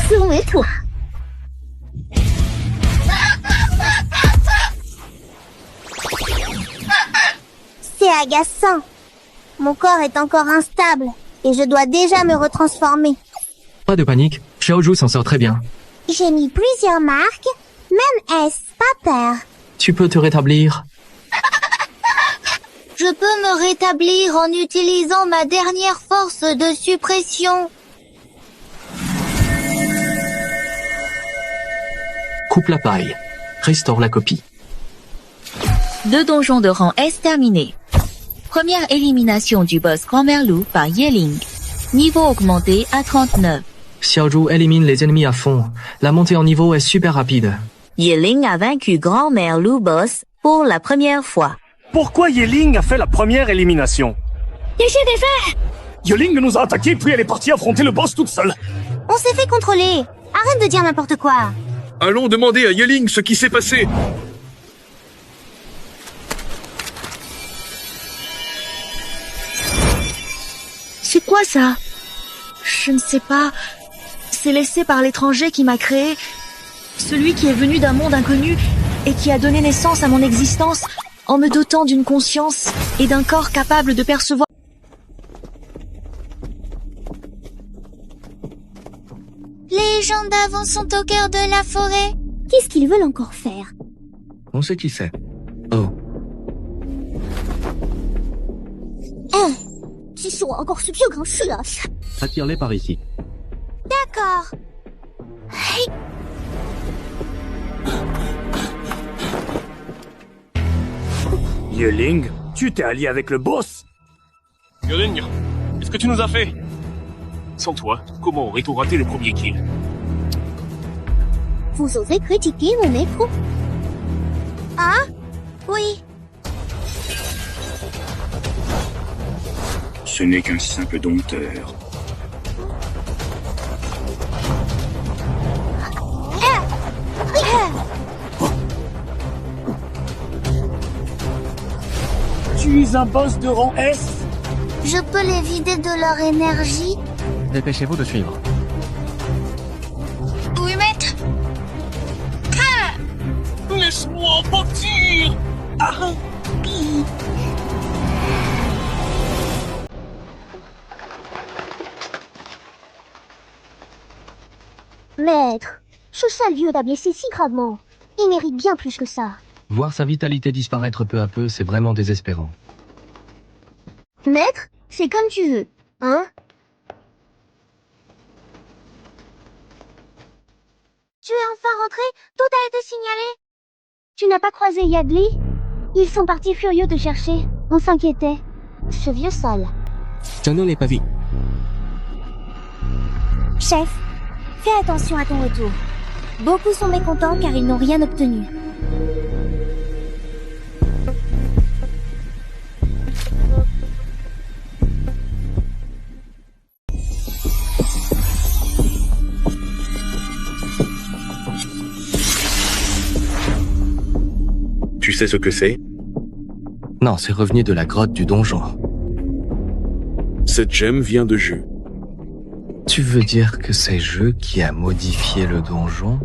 Soumets-toi. C'est agaçant. Mon corps est encore instable et je dois déjà me retransformer. Pas de panique, Xiaozhou s'en sort très bien. J'ai mis plusieurs marques, même S, pas peur. Tu peux te rétablir. Je peux me rétablir en utilisant ma dernière force de suppression. Coupe la paille. Restaure la copie. 2 donjons de rang S terminés. Première élimination du boss Grand Merlou par Yeling. Niveau augmenté à 39. Xiaozhou élimine les ennemis à fond. La montée en niveau est super rapide. Yeling a vaincu Grand Merlou boss pour la première fois. Pourquoi Yeling a fait la première élimination? J'ai des faits! Yeling nous a attaqués puis elle est partie affronter le boss toute seule. On s'est fait contrôler. Arrête de dire n'importe quoi. Allons demander à Yeling ce qui s'est passé. C'est quoi ça? Je ne sais pas. C'est laissé par l'étranger qui m'a créé. Celui qui est venu d'un monde inconnu et qui a donné naissance à mon existence en me dotant d'une conscience et d'un corps capable de percevoir. Les gens d'avant sont au cœur de la forêt. Qu'est-ce qu'ils veulent encore faire? On sait qui c'est. Oh. Attire-les par ici. D'accord. Yeling, tu t'es allié avec le boss? Yeling, qu'est-ce que tu nous as fait? Sans toi, comment aurait-on raté le premier kill? Vous osez critiquer mon maître? Ah? Oui. Ce n'est qu'un simple dompteur. Tu es un boss de rang S? Je peux les vider de leur énergie? Dépêchez-vous de suivre. Oui, maître. Laisse-moi partir! Maître, ce sale vieux t'a blessé si gravement. Il mérite bien plus que ça. Voir sa vitalité disparaître peu à peu, c'est vraiment désespérant. Maître, c'est comme tu veux, hein? Tu es enfin rentré? Tout a été signalé? Tu n'as pas croisé Yagli? Ils sont partis furieux te chercher. On s'inquiétait. Ce vieux sale. Je ne l'ai pas vu. Chef, fais attention à ton retour. Beaucoup sont mécontents car ils n'ont rien obtenu. sais ce que c'est? Non, c'est revenu de la grotte du donjon. Cette gemme vient de Jus. Tu veux dire que c'est Jeu qui a modifié le donjon?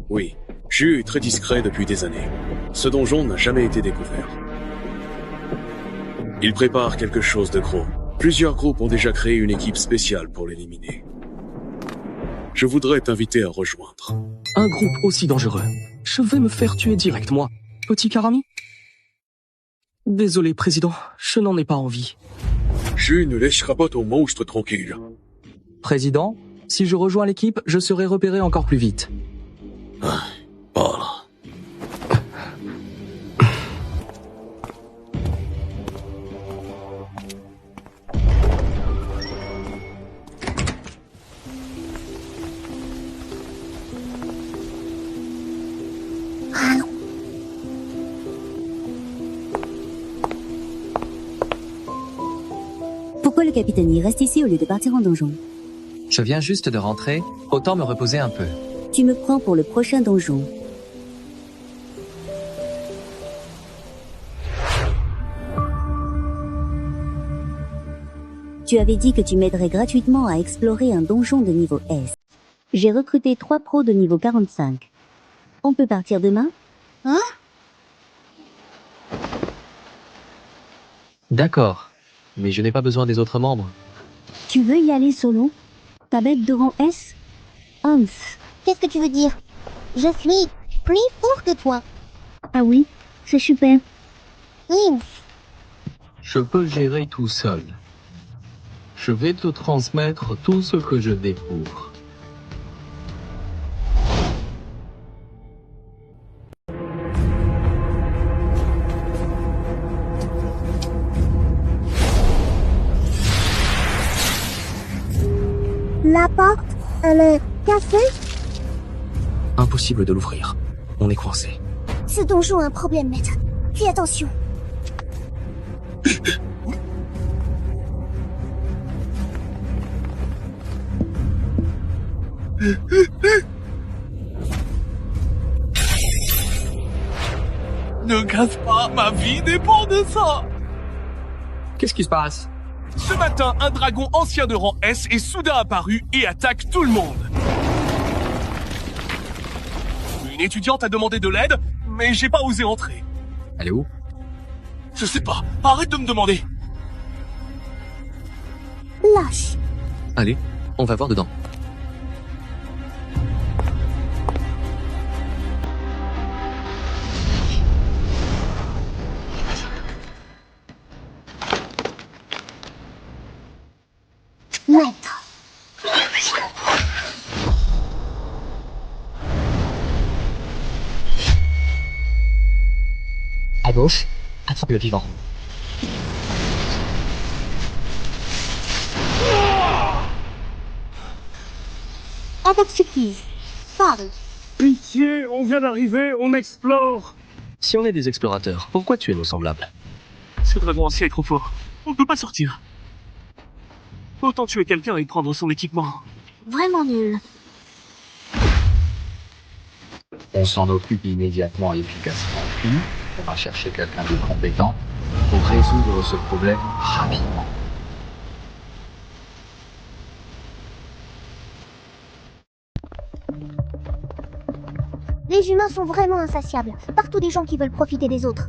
Oui, Jus est très discret depuis des années. Ce donjon n'a jamais été découvert. Il prépare quelque chose de gros. Plusieurs groupes ont déjà créé une équipe spéciale pour l'éliminer. Je voudrais t'inviter à rejoindre. Un groupe aussi dangereux. Je vais me faire tuer direct, moi. Petit Karami? Désolé, Président, je n'en ai pas envie. Jus ne laissera pas ton monstre tranquille. Président, si je rejoins l'équipe, je serai repéré encore plus vite. Parle. Pourquoi le capitaine y reste ici au lieu de partir en donjon? Je viens juste de rentrer, autant me reposer un peu. Tu me prends pour le prochain donjon. Tu avais dit que tu m'aiderais gratuitement à explorer un donjon de niveau S. J'ai recruté 3 pros de niveau 45. On peut partir demain? Hein? D'accord, mais je n'ai pas besoin des autres membres. Tu veux y aller solo? Ta bête de rang S? Hans. Qu'est-ce que tu veux dire? Je suis plus fort que toi. Ah oui, c'est super. Je peux gérer tout seul. Je vais te transmettre tout ce que je découvre. La porte, elle est cassée? Impossible de l'ouvrir. On est coincé. Ce donjon a un problème, maître. Fais attention. Ne casse pas, ma vie dépend de ça. Qu'est-ce qui se passe? Ce matin, un dragon ancien de rang S est soudain apparu et attaque tout le monde. Une étudiante a demandé de l'aide, mais j'ai pas osé entrer. Elle est où? Je sais pas, arrête de me demander. Lâche. Allez, on va voir dedans. Maître. À gauche, attrape le vivant. Avec surprise. Parle. Pitié, on vient d'arriver, on explore. Si on est des explorateurs, pourquoi tuer nos semblables? Ce dragon ancien est trop fort. On ne peut pas sortir. Autant tuer quelqu'un et prendre son équipement. Vraiment nul. On s'en occupe immédiatement et efficacement. Puis, on va chercher quelqu'un de compétent pour résoudre ce problème rapidement. Les humains sont vraiment insatiables. Partout des gens qui veulent profiter des autres.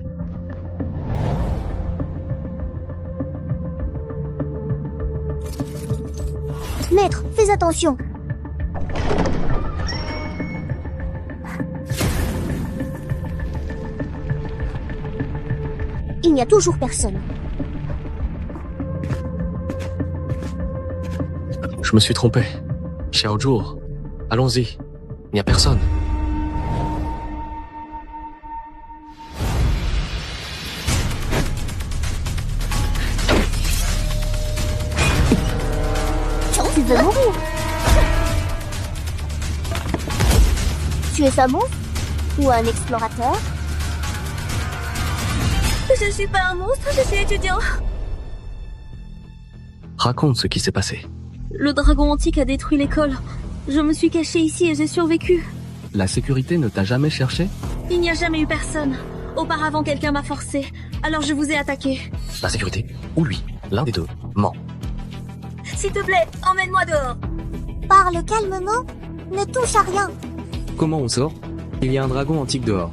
Maître, fais attention. Il n'y a toujours personne. Je me suis trompé. Xiaozhu, allons-y. Il n'y a personne. Tu veux mourir? Tu es un monstre? Ou un explorateur? Je suis pas un monstre, je suis étudiant. Raconte ce qui s'est passé. Le dragon antique a détruit l'école. Je me suis cachée ici et j'ai survécu. La sécurité ne t'a jamais cherché? Il n'y a jamais eu personne. Auparavant, quelqu'un m'a forcé, alors je vous ai attaqué. La sécurité, ou lui, l'un des deux, ment. S'il te plaît, emmène-moi dehors. Parle calmement. Ne touche à rien. Comment on sort? Il y a un dragon antique dehors.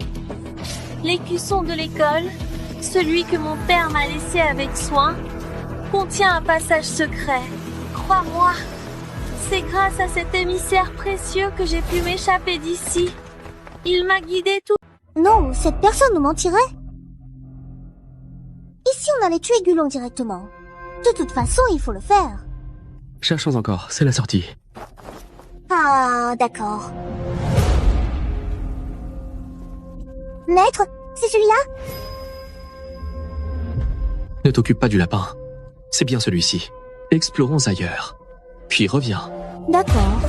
L'écusson de l'école, celui que mon père m'a laissé avec soin, contient un passage secret. Crois-moi, c'est grâce à cet émissaire précieux que j'ai pu m'échapper d'ici. Il m'a guidé tout. Non, cette personne nous mentirait. Ici, on allait tuer Gulon directement. De toute façon, il faut le faire. Cherchons encore, c'est la sortie. Ah, d'accord. Maître, c'est celui-là? Ne t'occupe pas du lapin. C'est bien celui-ci. Explorons ailleurs. Puis reviens. D'accord.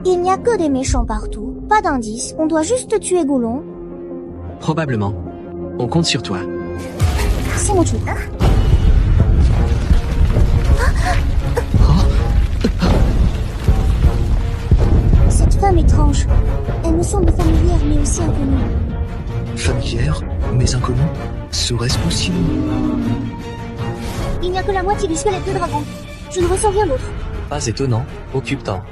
Il n'y a que des méchants partout. Pas d'indices. On doit juste tuer Goulon. Probablement. On compte sur toi. C'est mon truc. Cette femme étrange. Elle me semble familière mais aussi inconnue. Familière, mais inconnue? Serait-ce possible? Il n'y a que la moitié du squelette de dragon. Je ne ressens rien d'autre. Pas étonnant. Occupe-t'en.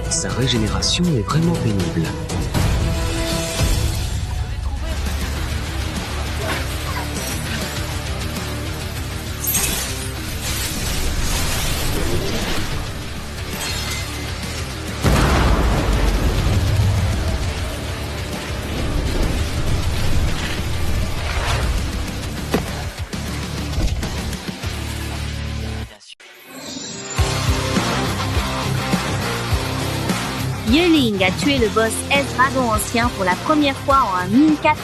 Sa régénération est vraiment pénible. Yeling a tué le boss S-Dragon ancien pour la première fois en 1040.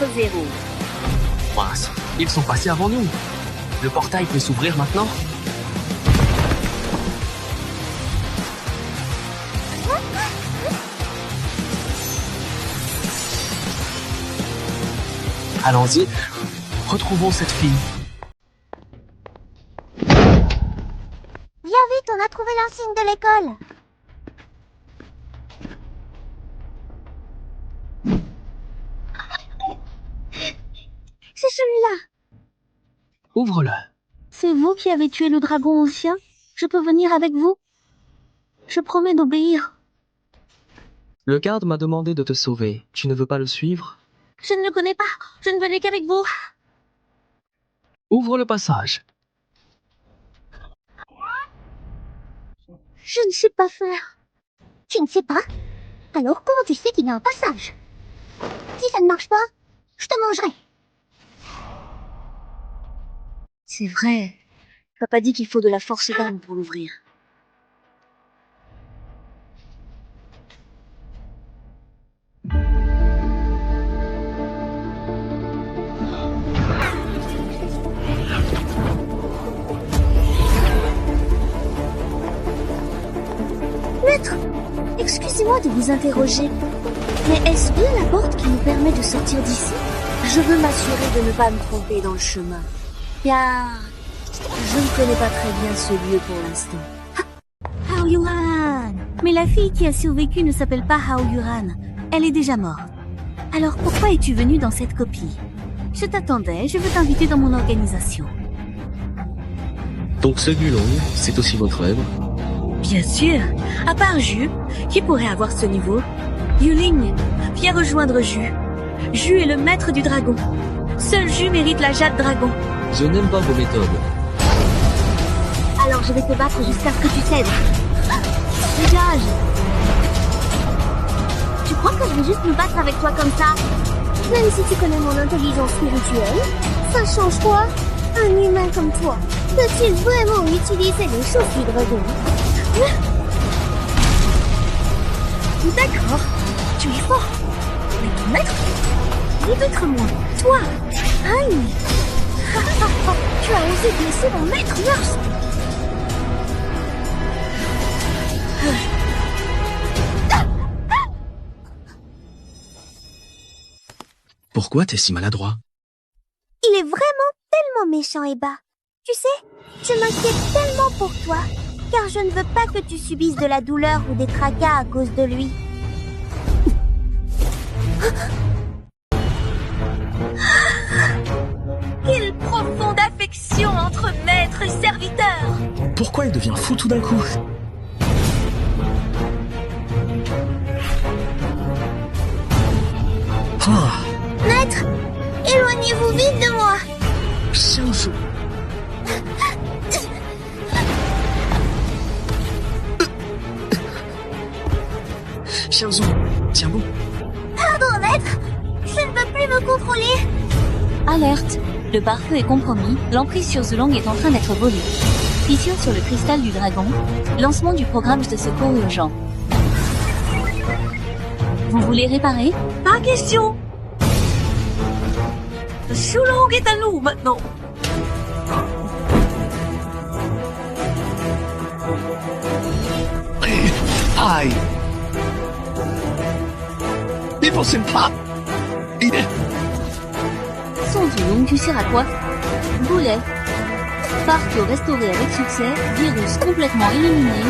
Mince, ils sont passés avant nous. Le portail peut s'ouvrir maintenant? Allons-y, retrouvons cette fille. Viens vite, on a trouvé l'insigne de l'école. C'est celui-là. Ouvre-le. C'est vous qui avez tué le dragon ancien? Je peux venir avec vous? Je promets d'obéir. Le garde m'a demandé de te sauver. Tu ne veux pas le suivre? Je ne le connais pas. Je ne venais qu'avec vous. Ouvre le passage. Je ne sais pas faire. Tu ne sais pas? Alors comment tu sais qu'il y a un passage? Si ça ne marche pas, je te mangerai. C'est vrai. Papa dit qu'il faut de la force d'âme pour l'ouvrir. Maître, excusez-moi de vous interroger, mais est-ce bien la porte qui nous permet de sortir d'ici? Je veux m'assurer de ne pas me tromper dans le chemin. Car je ne connais pas très bien ce lieu pour l'instant. Hao Yuran! Mais la fille qui a survécu ne s'appelle pas Hao Yuran. Elle est déjà morte. Alors pourquoi es-tu venue dans cette copie? Je t'attendais, je veux t'inviter dans mon organisation. Donc ce Gulong, c'est aussi votre œuvre? Bien sûr. À part Ju, qui pourrait avoir ce niveau? Yuling, viens rejoindre Ju. Ju est le maître du dragon. Seul Ju mérite la jade dragon. Je n'aime pas vos méthodes. Alors je vais te battre jusqu'à ce que tu cèdes. Dégage! Tu crois que je vais juste me battre avec toi comme ça? Même si tu connais mon intelligence spirituelle, Ça change quoi? Un humain comme toi, peux-tu vraiment utiliser les choses du dragon? D'accord, tu es fort. Mais ton maître? Et d'autres moi, toi, aïe. Tu as osé blesser mon maître, Nurse. Pourquoi t'es si maladroit? Il est vraiment tellement méchant et bas. Tu sais, je m'inquiète tellement pour toi, car je ne veux pas que tu subisses de la douleur ou des tracas à cause de lui. Quelle profonde affection entre maître et serviteur! Pourquoi il devient fou tout d'un coup? Ah. Maître, éloignez-vous vite de moi. Xiaozhou. Xiaozhou, tiens bon. Pardon, maître. Je ne peux plus me contrôler. Alerte. Le pare-feu est compromis, l'emprise sur Zulong est en train d'être volée. Fissure sur le cristal du dragon, lancement du programme de secours urgent. Vous voulez réparer? Pas question. Zulong est à nous maintenant. Aïe. Ne pensez pas. Son Zulong, tu sers à quoi? Boulet. Parc restauré avec succès, virus complètement éliminé.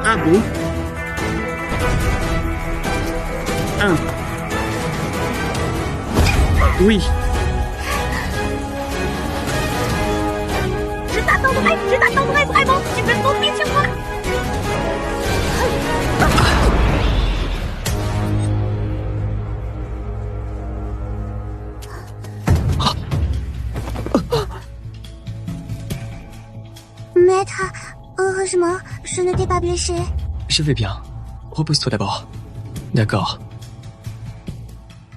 Ah bon? Oui. Je t'attendrai vraiment. Tu peux compter sur moi. Maître, heureusement, je ne t'ai pas blessé. Je vais bien. Repose-toi d'abord. D'accord.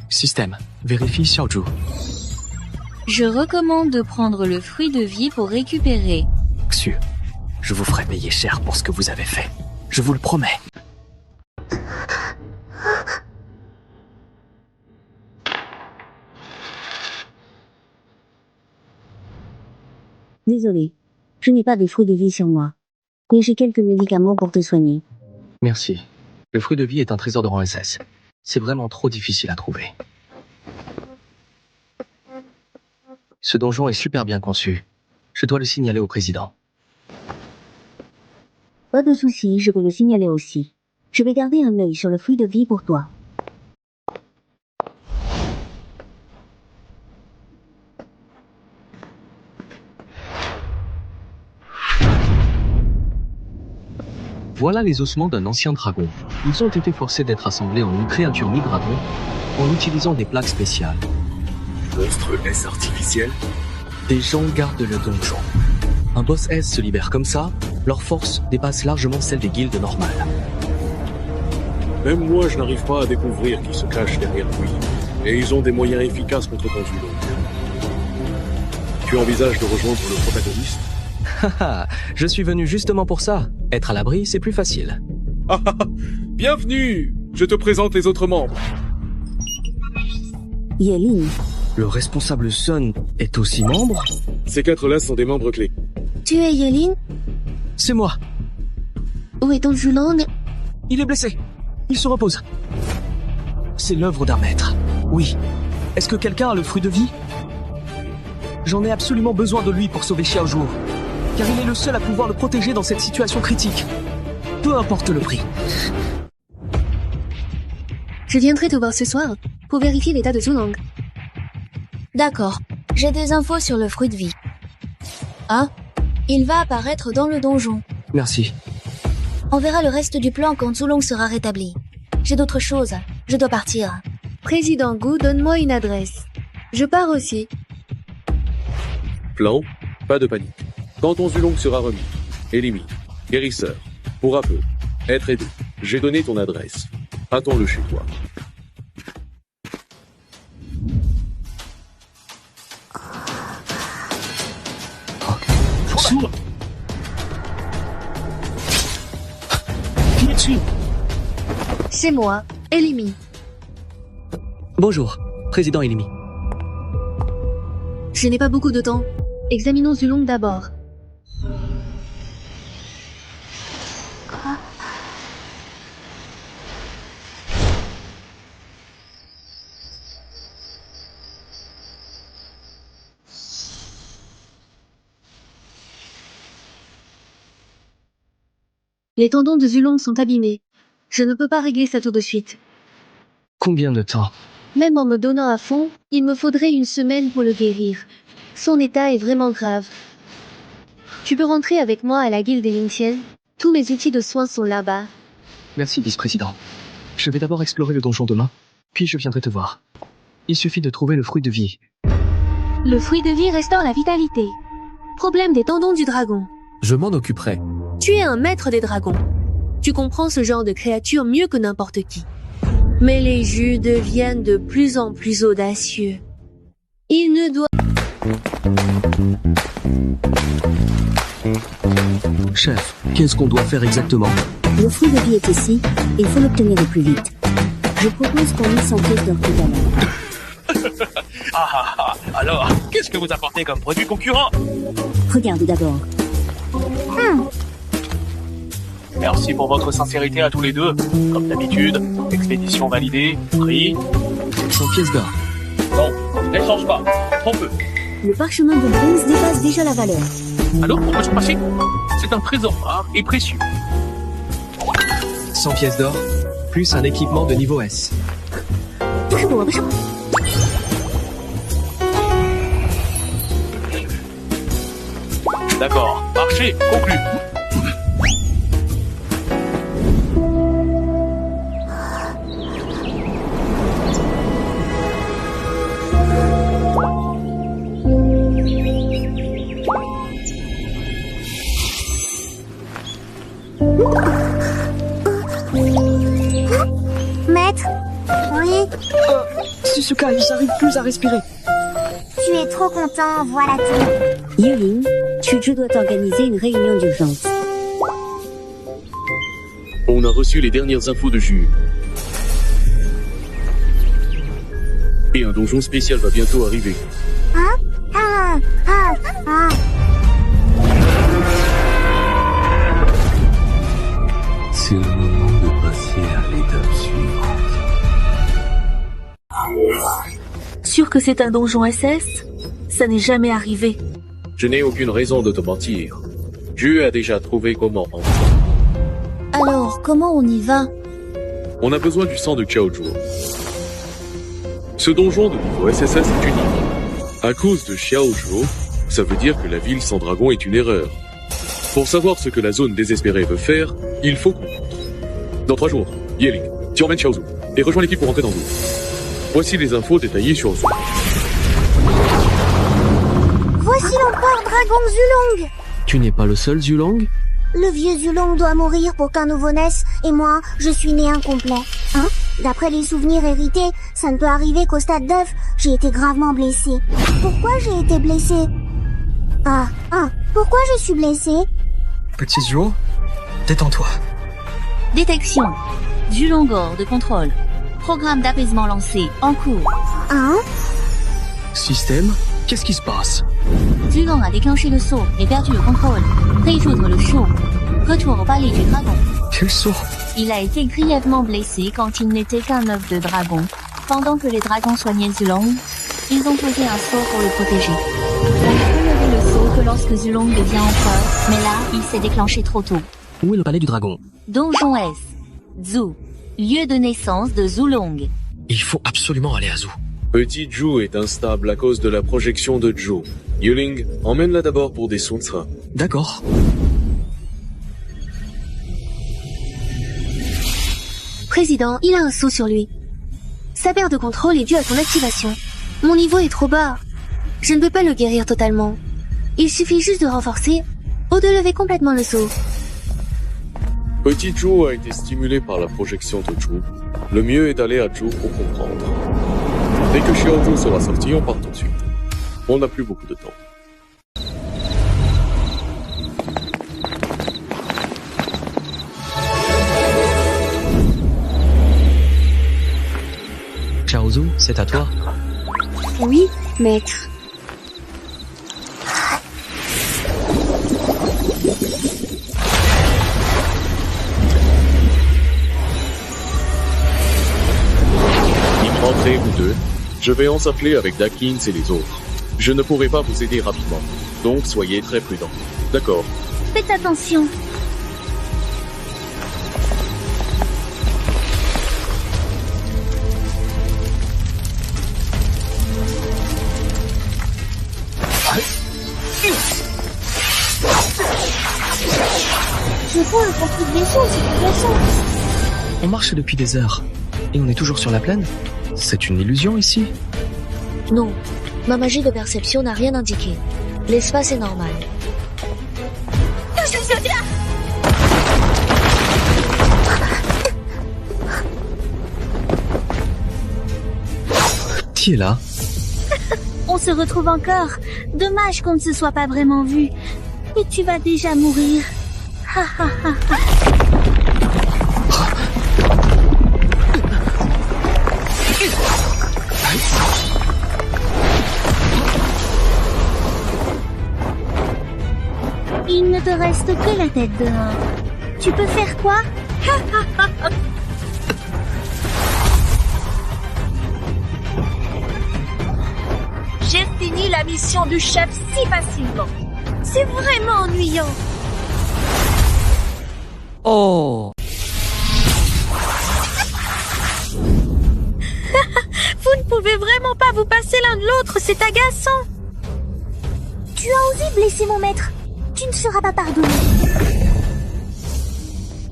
Système, vérifie Xiaozhou. Je recommande de prendre le fruit de vie pour récupérer. Xu, je vous ferai payer cher pour ce que vous avez fait. Je vous le promets. Désolé, je n'ai pas de fruits de vie sur moi. Mais j'ai quelques médicaments pour te soigner. Merci. Le fruit de vie est un trésor de rang SS. C'est vraiment trop difficile à trouver. Ce donjon est super bien conçu. Je dois le signaler au président. Pas de souci, je peux le signaler aussi. Je vais garder un œil sur le fruit de vie pour toi. Voilà les ossements d'un ancien dragon. Ils ont été forcés d'être assemblés en une créature mi-dragon en utilisant des plaques spéciales. Monstre S artificiel? Des gens gardent le donjon. Un boss S se libère comme ça, leur force dépasse largement celle des guildes normales. Même moi, je n'arrive pas à découvrir qui se cache derrière lui. Et ils ont des moyens efficaces contre ton Zulong. Tu envisages de rejoindre le protagoniste? Haha, je suis venu justement pour ça. Être à l'abri, c'est plus facile. Bienvenue! Je te présente les autres membres. Yelin. Le responsable Sun est aussi membre? Ces quatre-là sont des membres clés. Tu es Yelin? C'est moi. Où est ton Zulong? Il est blessé. Il se repose. C'est l'œuvre d'un maître. Oui. Est-ce que quelqu'un a le fruit de vie? J'en ai absolument besoin de lui pour sauver Xiaozhou. Car il est le seul à pouvoir le protéger dans cette situation critique. Peu importe le prix. Je viendrai te voir ce soir pour vérifier l'état de Zulong. D'accord. J'ai des infos sur le fruit de vie. Ah, il va apparaître dans le donjon. Merci. On verra le reste du plan quand Zulong sera rétabli. J'ai d'autres choses. Je dois partir. Président Gu, donne-moi une adresse. Je pars aussi. Plan? Pas de panique. Quand ton Zulong sera remis, élimine, guérisseur, pourra peu, être aidé. J'ai donné ton adresse. Attends-le chez toi. sourd. Qui es-tu? C'est moi, Elimi. Bonjour, président Elimi. Je n'ai pas beaucoup de temps. Examinons Zulong d'abord. Les tendons de Zulong sont abîmés. Je ne peux pas régler ça tout de suite. Combien de temps? Même en me donnant à fond, il me faudrait une semaine pour le guérir. Son état est vraiment grave. Tu peux rentrer avec moi à la guilde des Lingtiennes. Tous mes outils de soins sont là-bas. Merci, vice-président. Je vais d'abord explorer le donjon demain, puis je viendrai te voir. Il suffit de trouver le fruit de vie. Le fruit de vie restaure la vitalité. Problème des tendons du dragon. Je m'en occuperai. Tu es un maître des dragons. Tu comprends ce genre de créature mieux que n'importe qui. Mais les jus deviennent de plus en plus audacieux. Il ne doit... Chef, qu'est-ce qu'on doit faire exactement? Le fruit de vie est ici, il faut l'obtenir au plus vite. Je propose qu'on mise 100 pièces d'or tout à l'heure. Alors, qu'est-ce que vous apportez comme produit concurrent? Regardez d'abord. Merci pour votre sincérité à tous les deux. Comme d'habitude, expédition validée, prix... 100 pièces d'or. Non, n'échange pas, trop peu. Le parchemin de bronze dépasse déjà la valeur. Alors, on peut se passer? C'est un trésor rare et précieux. 100 pièces d'or, plus un équipement de niveau S. D'accord, marché conclu. Maître? Oui? Susuka, ils n'arrivent plus à respirer. Tu es trop content, voilà tout. Yuling, Chuju doit organiser une réunion d'urgence. On a reçu les dernières infos de Ju. Et un donjon spécial va bientôt arriver. C'est le moment de passer à l'étape suivante. Sûr que c'est un donjon SS? Ça n'est jamais arrivé. Je n'ai aucune raison de te mentir. Ju a déjà trouvé comment entrer. Alors, comment on y va? On a besoin du sang de Xiaozhuo. Ce donjon de niveau SSS est unique. À cause de Xiaozhuo, ça veut dire que la ville sans dragon est une erreur. Pour savoir ce que la zone désespérée veut faire, il faut qu'on rentre. Dans 3 jours, Yeling, tu emmènes Xiaozhu et rejoins l'équipe pour rentrer dans Zou. Voici les infos détaillées sur Zou. Voici l'empereur dragon Zulong. Tu n'es pas le seul Zulong? Le vieux Zulong doit mourir pour qu'un nouveau naisse, et moi, je suis né incomplet. Hein? D'après les souvenirs hérités, ça ne peut arriver qu'au stade d'œuf, j'ai été gravement blessée. Pourquoi j'ai été blessée? Pourquoi je suis blessée? Petit Zuo, détends-toi. Détection. Zulong hors de contrôle. Programme d'apaisement lancé, en cours. Système, qu'est-ce qui se passe? Zulong a déclenché le saut et perdu le contrôle. Résoudre le show. Retour au palais du dragon. Quel saut? Il a été grièvement blessé quand il n'était qu'un œuf de dragon. Pendant que les dragons soignaient Zulong, ils ont posé un sort pour le protéger. On ne peut lever le saut que lorsque Zulong devient empereur, mais là, il s'est déclenché trop tôt. Où est le palais du dragon? Donjon S. Zou. Lieu de naissance de Zulong. Il faut absolument aller à Zou. Petit Zhu est instable à cause de la projection de Zhu. Yuling, emmène-la d'abord pour des soins de seins. D'accord. Président, il a un sceau sur lui. Sa perte de contrôle est due à son activation. Mon niveau est trop bas. Je ne peux pas le guérir totalement. Il suffit juste de renforcer ou de lever complètement le sceau. Petit Zhu a été stimulé par la projection de Zhu. Le mieux est d'aller à Zhu pour comprendre. Dès que Xiaozhu sera sorti, on part tout de suite. On n'a plus beaucoup de temps. Xiaozu, c'est à toi. Oui, maître. Rentrez, vous deux. Je vais encercler avec Dakins et les autres. Je ne pourrai pas vous aider rapidement, donc soyez très prudents. D'accord. Faites attention. Je vois un conflit de vaisseaux, c'est intéressant. On marche depuis des heures. Et on est toujours sur la plaine? C'est une illusion ici? Non, ma magie de perception n'a rien indiqué. L'espace est normal. Qui est là? On se retrouve encore. Dommage qu'on ne se soit pas vraiment vu. Et tu vas déjà mourir. Ha ha ha ha. Il ne te reste que la tête dehors. Tu peux faire quoi? J'ai fini la mission du chef si facilement. C'est vraiment ennuyant. Oh! Vous ne pouvez vraiment pas vous passer l'un de l'autre, c'est agaçant. Tu as osé blesser mon maître. Tu ne seras pas pardonné.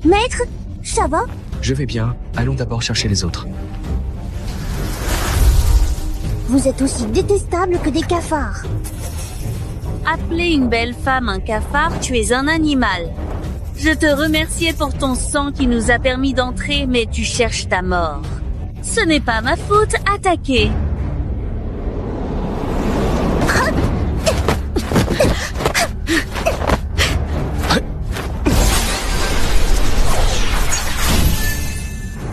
Maître, ça va? Je vais bien. Allons d'abord chercher les autres. Vous êtes aussi détestable que des cafards. Appeler une belle femme un cafard, tu es un animal. Je te remerciais pour ton sang qui nous a permis d'entrer, mais tu cherches ta mort. Ce n'est pas ma faute, attaquez.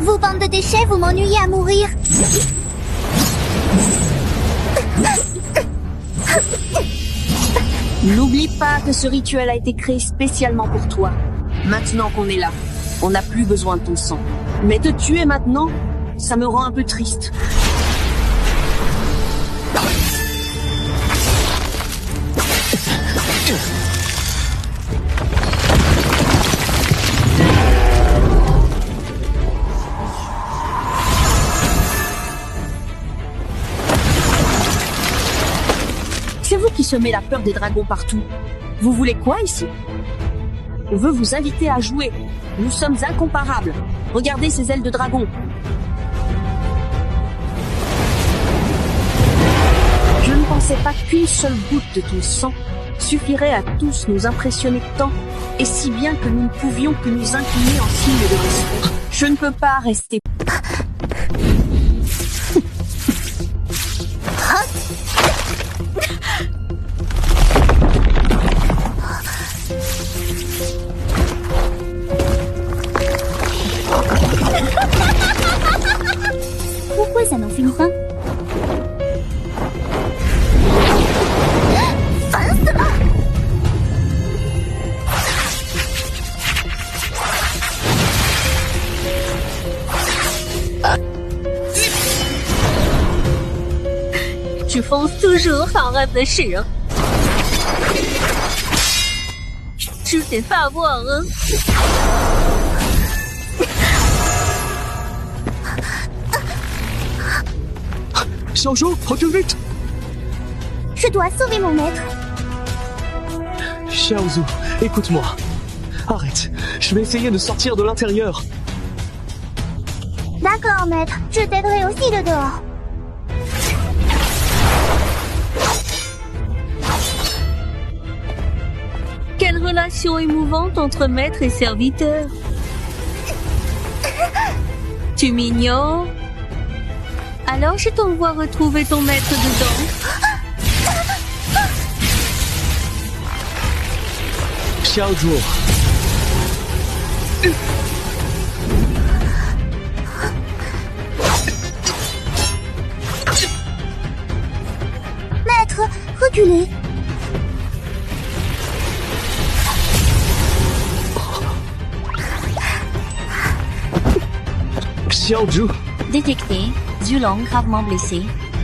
Vous bande de déchets, vous m'ennuyez à mourir. N'oublie pas que ce rituel a été créé spécialement pour toi. Maintenant qu'on est là, on n'a plus besoin de ton sang. Mais te tuer maintenant, ça me rend un peu triste. C'est vous qui semez la peur des dragons partout. Vous voulez quoi ici? On veut vous inviter à jouer. Nous sommes incomparables. Regardez ces ailes de dragon. Je ne pensais pas qu'une seule goutte de ton sang suffirait à tous nous impressionner tant, et si bien que nous ne pouvions que nous incliner en signe de respect. Je ne peux pas rester. Pourquoi ça n'en finit pas? Tu fonces toujours sans réfléchir. Je t'ai fait avoir, hein? Xiaozhou, recule vite! Je dois sauver mon maître. Xiaozhou, écoute-moi. Arrête, je vais essayer de sortir de l'intérieur. D'accord, maître. Je t'aiderai aussi de dehors. Quelle relation émouvante entre maître et serviteur. Tu m'ignores? Alors je t'envoie retrouver ton maître dedans. Xiaozhuo. Maître, reculez. Xiaozhu. Détecté. Zulong gravement blessé.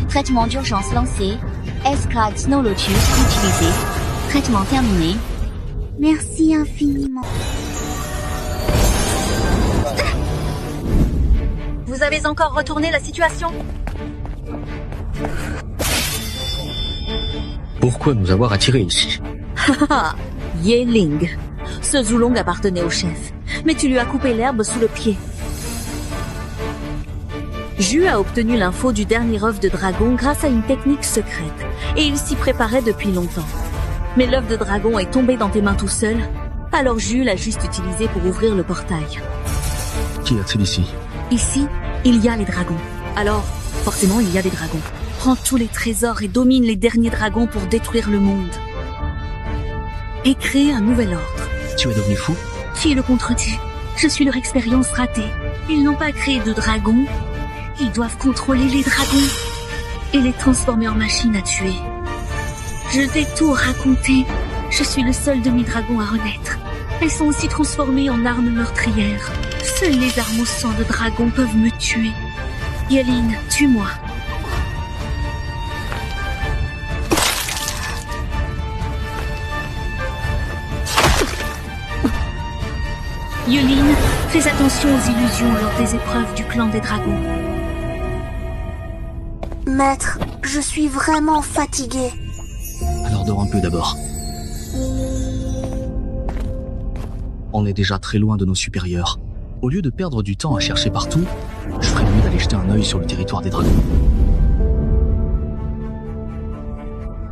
Traitement d'urgence lancé. Esclade Snow Lotus utilisé. Traitement terminé. Merci infiniment. Vous avez encore retourné la situation? Pourquoi nous avoir attirés ici? Haha, Yeling. Ce Zulong appartenait au chef, mais tu lui as coupé l'herbe sous le pied. Ju a obtenu l'info du dernier œuf de dragon grâce à une technique secrète, et il s'y préparait depuis longtemps. Mais l'œuf de dragon est tombé dans tes mains tout seul, alors Ju l'a juste utilisé pour ouvrir le portail. Qu'y a-t-il ici? Ici, il y a les dragons. Alors, forcément, il y a des dragons. Prends tous les trésors et domine les derniers dragons pour détruire le monde. Et créer un nouvel ordre. Tu es devenu fou? Qui le contredit? Je suis leur expérience ratée. Ils n'ont pas créé de dragons. Ils doivent contrôler les dragons et les transformer en machines à tuer. Je t'ai tout raconté. Je suis le seul demi-dragon à renaître. Elles sont aussi transformées en armes meurtrières. Seules les armes au sang de dragon peuvent me tuer. Yeline, tue-moi. Yeline, fais attention aux illusions lors des épreuves du clan des dragons. Maître, je suis vraiment fatigué. Alors dors un peu d'abord. On est déjà très loin de nos supérieurs. Au lieu de perdre du temps à chercher partout, je ferais mieux d'aller jeter un œil sur le territoire des dragons.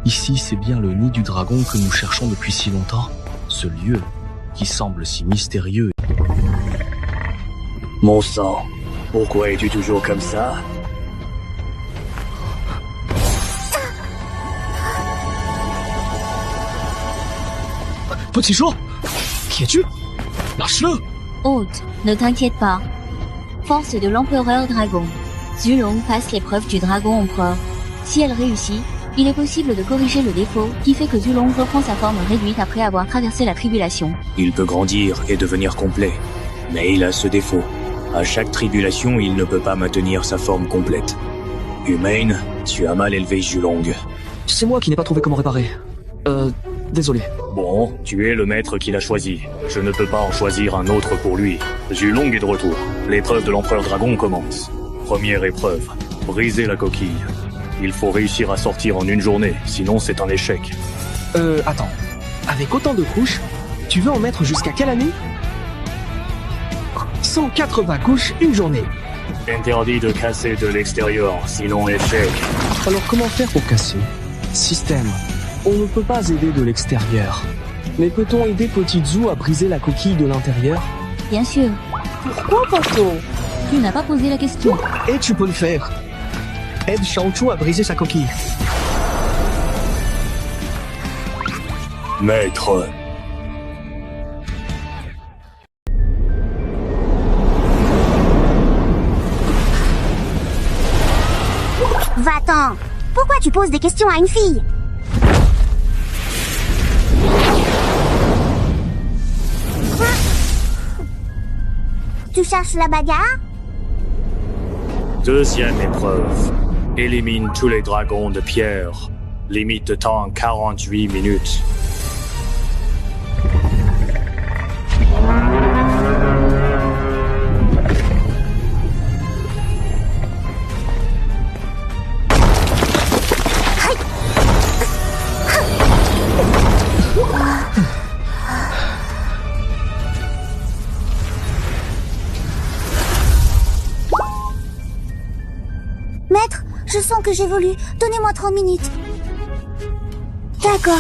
Ici, c'est bien le nid du dragon que nous cherchons depuis si longtemps. Ce lieu qui semble si mystérieux. Mon sang, pourquoi es-tu toujours comme ça? Petit Jour, qui es-tu? Lâche-le! Hôte, ne t'inquiète pas. Force de l'empereur dragon. Zulong passe l'épreuve du dragon empereur. Si elle réussit, il est possible de corriger le défaut qui fait que Zulong reprend sa forme réduite après avoir traversé la tribulation. Il peut grandir et devenir complet, mais il a ce défaut. À chaque tribulation, il ne peut pas maintenir sa forme complète. Humaine, tu as mal élevé Zulong. C'est moi qui n'ai pas trouvé comment réparer. Désolé. Bon, tu es le maître qui l'a choisi. Je ne peux pas en choisir un autre pour lui. Zulong est de retour. L'épreuve de l'empereur dragon commence. Première épreuve, briser la coquille. Il faut réussir à sortir en une journée, sinon c'est un échec. Attends. Avec autant de couches, tu veux en mettre jusqu'à quelle année? 180 couches, une journée. Interdit de casser de l'extérieur, sinon échec. Alors comment faire pour casser? Système. On ne peut pas aider de l'extérieur. Mais peut-on aider Petit Zhu à briser la coquille de l'intérieur? Bien sûr. Pourquoi pas-t-on? Tu n'as pas posé la question. Et tu peux le faire. Aide Xiaozhu à briser sa coquille. Maître. Va-t'en! Pourquoi tu poses des questions à une fille? Quoi? Tu cherches la bagarre? Deuxième épreuve. Élimine tous les dragons de pierre. Limite de temps 48 minutes. Maître, je sens que j'évolue. Donnez-moi 30 minutes. D'accord.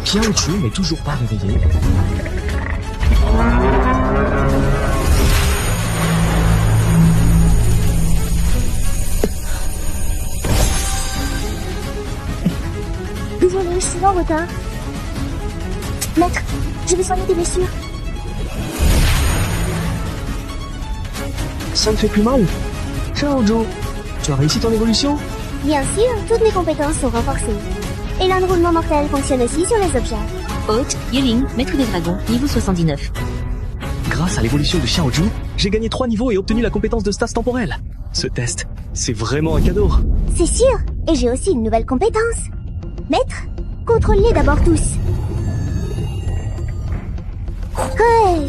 Xiaozhu n'est toujours pas réveillé. Désolée, je suis en retard. Maître, je vais soigner tes blessures. Ça ne fait plus mal. Ciao, Joe. Tu as réussi ton évolution? Bien sûr, toutes mes compétences sont renforcées. Et l'enroulement mortel fonctionne aussi sur les objets. Hôte, Yeling, maître des dragons, niveau 79. Grâce à l'évolution de Xiaozhu, j'ai gagné 3 niveaux et obtenu la compétence de stase temporelle. Ce test, c'est vraiment un cadeau. C'est sûr. Et j'ai aussi une nouvelle compétence. Maître, contrôle-les d'abord tous. Ouais.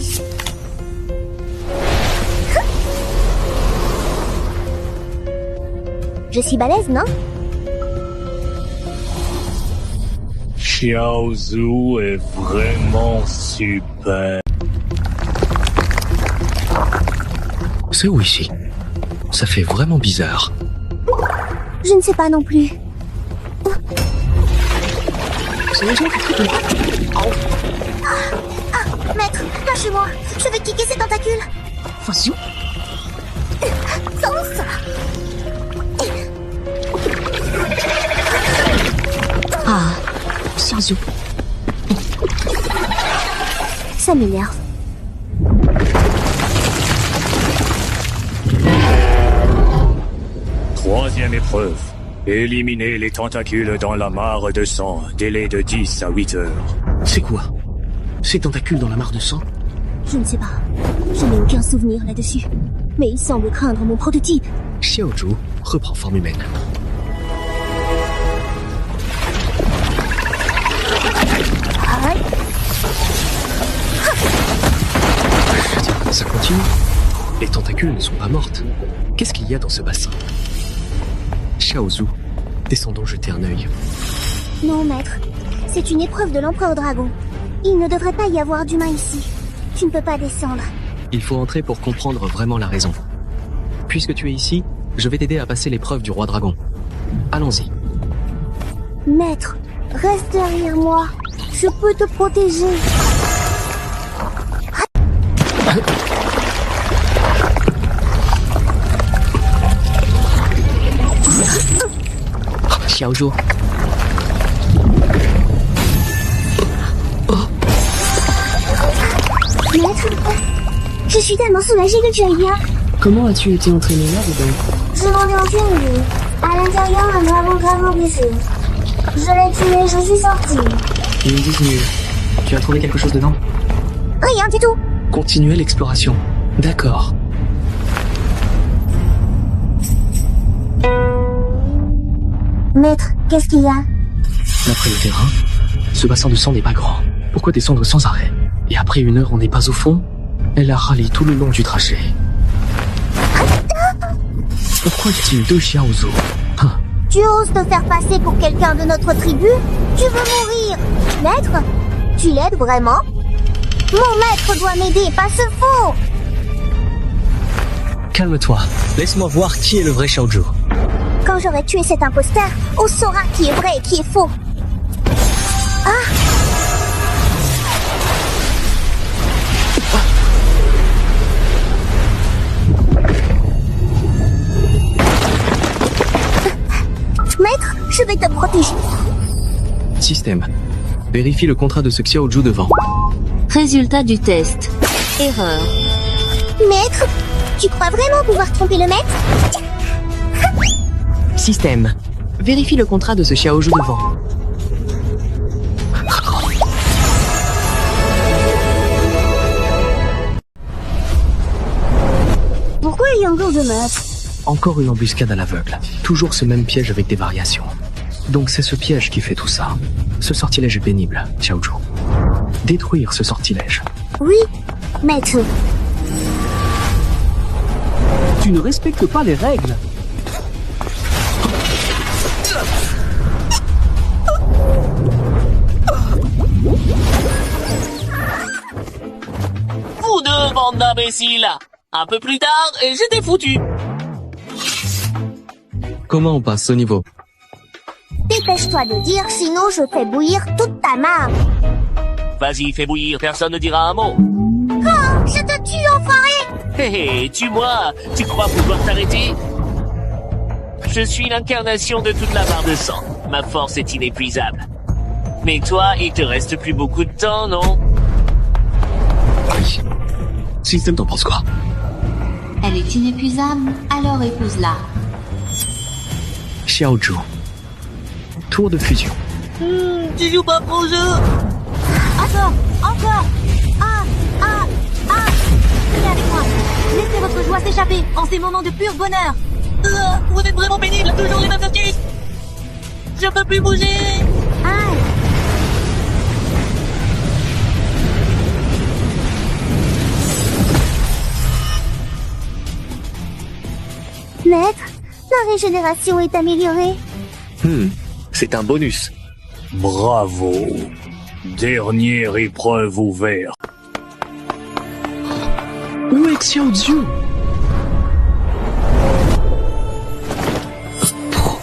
Je suis balèze, non? Xiaozhu est vraiment super. C'est où ici? Ça fait vraiment bizarre. Je ne sais pas non plus. Maître, lâchez-moi. Je vais kicker ces tentacules. Vas-y. Fonce. Ah, Xiaozhu. Ça m'énerve. Troisième épreuve. Éliminer les tentacules dans la mare de sang. Délai de 10 à 8 heures. C'est quoi? Ces tentacules dans la mare de sang? Je ne sais pas. Je n'ai aucun souvenir là-dessus. Mais il semble craindre mon prototype. Xiaozhu reprend forme humaine. Ça continue. Les tentacules ne sont pas mortes. Qu'est-ce qu'il y a dans ce bassin? Xiaozhu, descendons jeter un œil. Non, maître. C'est une épreuve de l'Empereur Dragon. Il ne devrait pas y avoir d'humains ici. Tu ne peux pas descendre. Il faut entrer pour comprendre vraiment la raison. Puisque tu es ici, je vais t'aider à passer l'épreuve du Roi Dragon. Allons-y. Maître, reste derrière moi. Je peux te protéger. Xiaozhu. Maître, je suis tellement soulagée que tu ailles bien. Comment as-tu été entraîné là-dedans? Je n'en ai aucune idée. À l'intérieur, un dragon gravement blessé. Je l'ai tué, je suis sortie. Ils me disent mieux. Tu as trouvé quelque chose dedans? Rien du tout. Continuez l'exploration. D'accord. Maître, qu'est-ce qu'il y a? D'après le terrain, ce bassin de sang n'est pas grand. Pourquoi descendre sans arrêt? Et après 1 heure, on n'est pas au fond? Elle a râlé tout le long du trajet. Pourquoi est-il 2 Xiaozhu? Tu oses te faire passer pour quelqu'un de notre tribu? Tu veux mourir? Maître, tu l'aides vraiment? Mon maître doit m'aider, pas ce faux! Calme-toi. Laisse-moi voir qui est le vrai Xiaozhu. Quand j'aurai tué cet imposteur, on saura qui est vrai et qui est faux. Ah! Maître, je vais te protéger. Système. Vérifie le contrat de ce Xiaozhu devant. Résultat du test. Erreur. Maître, tu crois vraiment pouvoir tromper le maître? Système. Vérifie le contrat de ce Xiaozhu devant. Pourquoi il y a encore de meurtres? Encore une embuscade à l'aveugle. Toujours ce même piège avec des variations. Donc c'est ce piège qui fait tout ça. Ce sortilège est pénible, Xiaozhu. Détruire ce sortilège. Oui, maître. Tu ne respectes pas les règles. Vous deux, bande d'imbéciles! Un peu plus tard, et j'étais foutu! Comment on passe ce niveau? Dépêche-toi de dire, sinon je fais bouillir toute ta marre. Vas-y, fais bouillir, personne ne dira un mot. Hé hé, tue-moi. Tu crois pouvoir t'arrêter? Je suis l'incarnation de toute la barre de sang. Ma force est inépuisable. Mais toi, il te reste plus beaucoup de temps, non? Oui. Système, t'en penses quoi? Elle est inépuisable, alors épouse-la. Xiaozhu. Tour de fusion. Tu joues pas pro jeu. Encore. Venez avec moi. Laissez votre joie s'échapper en ces moments de pur bonheur. Vous êtes vraiment pénible, toujours les mêmes astuces. Je peux plus bouger. Maître, la régénération est améliorée. C'est un bonus. Bravo. Dernière épreuve ouverte. Où est Xiaozhu?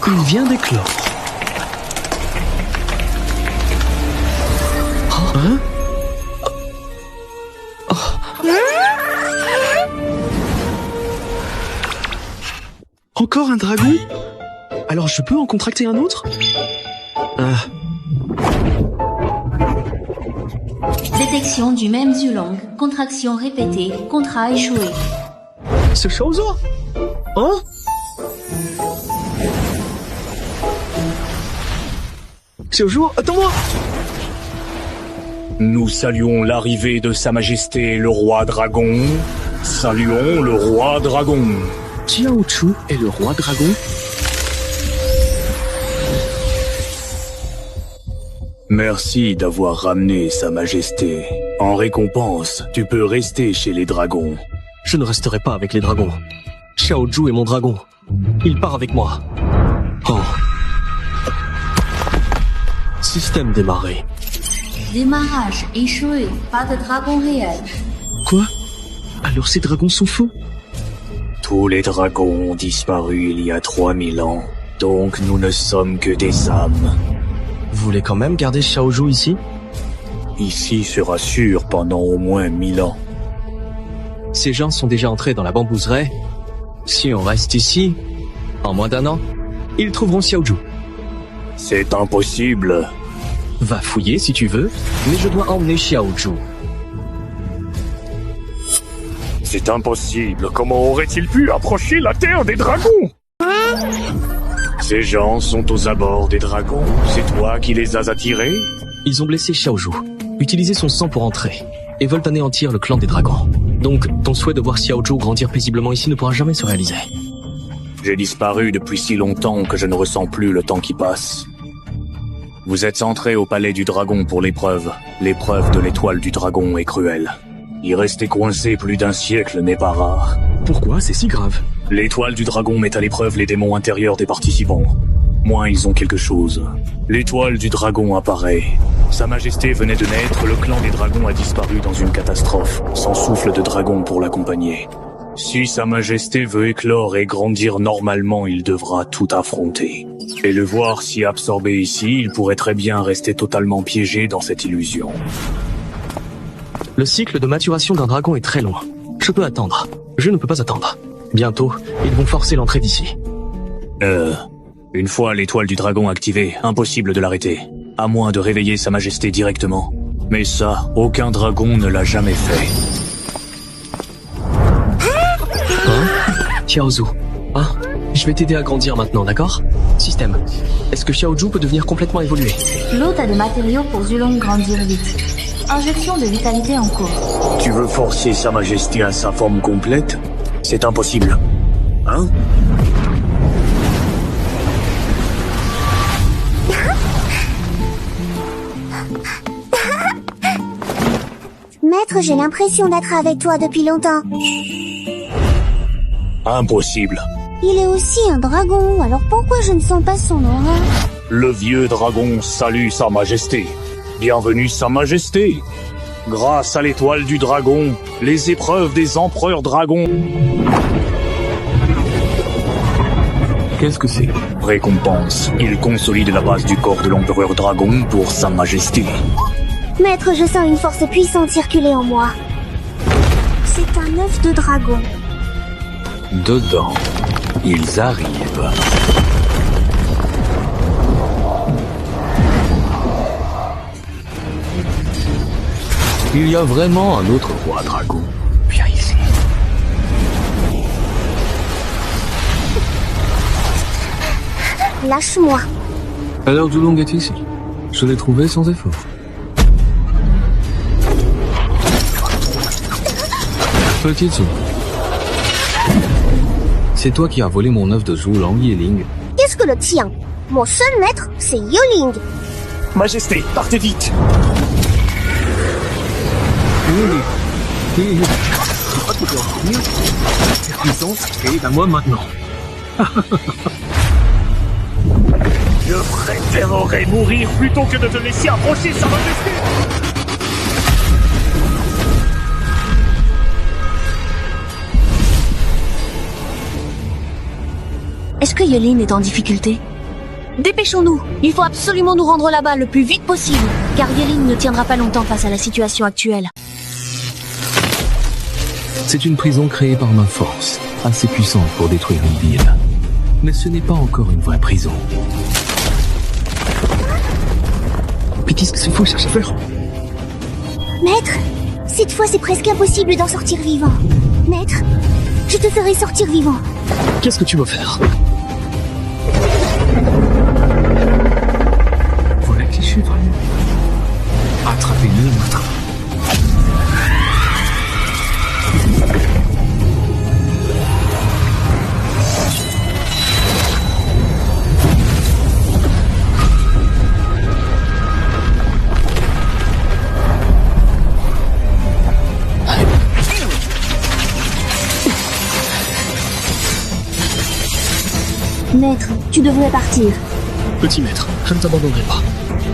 Il vient d'éclore. Hein? Encore un dragon? Alors je peux en contracter un autre? Détection du même Zulong. Contraction répétée. Contrat échoué. Ce Xiaozhu? Hein? Xiaozhu, attends-moi! Nous saluons l'arrivée de Sa Majesté le Roi Dragon. Saluons le Roi Dragon. Xiaozhu est le Roi Dragon? Merci d'avoir ramené Sa Majesté. En récompense, tu peux rester chez les dragons. Je ne resterai pas avec les dragons. Xiaozhu est mon dragon. Il part avec moi. Oh. Système démarré. Démarrage échoué. Pas de dragon réel. Quoi? Alors ces dragons sont faux? Tous les dragons ont disparu il y a 3000 ans. Donc nous ne sommes que des âmes. Vous voulez quand même garder Xiaozhu ici? Ici sera sûr pendant au moins 1000 ans. Ces gens sont déjà entrés dans la bambouseraie. Si on reste ici, en moins d'un an, ils trouveront Xiaozhu. C'est impossible. Va fouiller si tu veux, mais je dois emmener Xiaozhu. C'est impossible. Comment aurait-il pu approcher la terre des dragons? Ces gens sont aux abords des dragons. C'est toi qui les as attirés? Ils ont blessé Xiaozhu, utilisé son sang pour entrer, et veulent anéantir le clan des dragons. Donc, ton souhait de voir Xiaozhu grandir paisiblement ici ne pourra jamais se réaliser. J'ai disparu depuis si longtemps que je ne ressens plus le temps qui passe. Vous êtes entrés au palais du dragon pour l'épreuve. L'épreuve de l'étoile du dragon est cruelle. Y rester coincé plus d'un siècle n'est pas rare. Pourquoi c'est si grave? L'étoile du dragon met à l'épreuve les démons intérieurs des participants. Moins ils ont quelque chose. L'étoile du dragon apparaît. Sa Majesté venait de naître, le clan des dragons a disparu dans une catastrophe, sans souffle de dragon pour l'accompagner. Si Sa Majesté veut éclore et grandir normalement, il devra tout affronter. Et le voir s'y absorber ici, il pourrait très bien rester totalement piégé dans cette illusion. Le cycle de maturation d'un dragon est très long. Je peux attendre. Je ne peux pas attendre. Bientôt, ils vont forcer l'entrée d'ici. Une fois l'étoile du dragon activée, impossible de l'arrêter. À moins de réveiller Sa Majesté directement. Mais ça, aucun dragon ne l'a jamais fait. Xiaozhu. Je vais t'aider à grandir maintenant, d'accord? Système. Est-ce que Xiaozhu peut devenir complètement évolué? L'hôte a des matériaux pour Zulong grandir vite. Injection de vitalité en cours. Tu veux forcer Sa Majesté à sa forme complète? C'est impossible. Hein? Maître, j'ai l'impression d'être avec toi depuis longtemps. Impossible. Il est aussi un dragon, alors pourquoi je ne sens pas son aura? Le vieux dragon salue Sa Majesté. Bienvenue Sa Majesté. Grâce à l'étoile du dragon, les épreuves des empereurs dragons. Qu'est-ce que c'est? Récompense. Il consolide la base du corps de l'empereur dragon pour Sa Majesté. Maître, je sens une force puissante circuler en moi. C'est un œuf de dragon. Dedans, ils arrivent. Il y a vraiment un autre roi dragon. Viens ici. Lâche-moi. Alors Zulong est ici. Je l'ai trouvé sans effort. Petite Zhu. C'est toi qui as volé mon œuf de Zulong Yeling. Qu'est-ce que le tien? Mon seul maître, c'est Yoling. Majesté, partez vite. Cette puissance est à moi maintenant. Je préférerais mourir plutôt que de te laisser approcher sa majesté. Est-ce que Yelin est en difficulté? Dépêchons-nous. Il faut absolument nous rendre là-bas le plus vite possible, car Yelin ne tiendra pas longtemps face à la situation actuelle. C'est une prison créée par ma force, assez puissante pour détruire une ville. Mais ce n'est pas encore une vraie prison. Mais qu'est-ce que c'est fou, cherche à faire? Maître, cette fois c'est presque impossible d'en sortir vivant. Maître, je te ferai sortir vivant. Qu'est-ce que tu veux faire? Voilà qui je suis vraiment. Attrapez-le maintenant. Maître, tu devrais partir. Petit maître, je ne t'abandonnerai pas.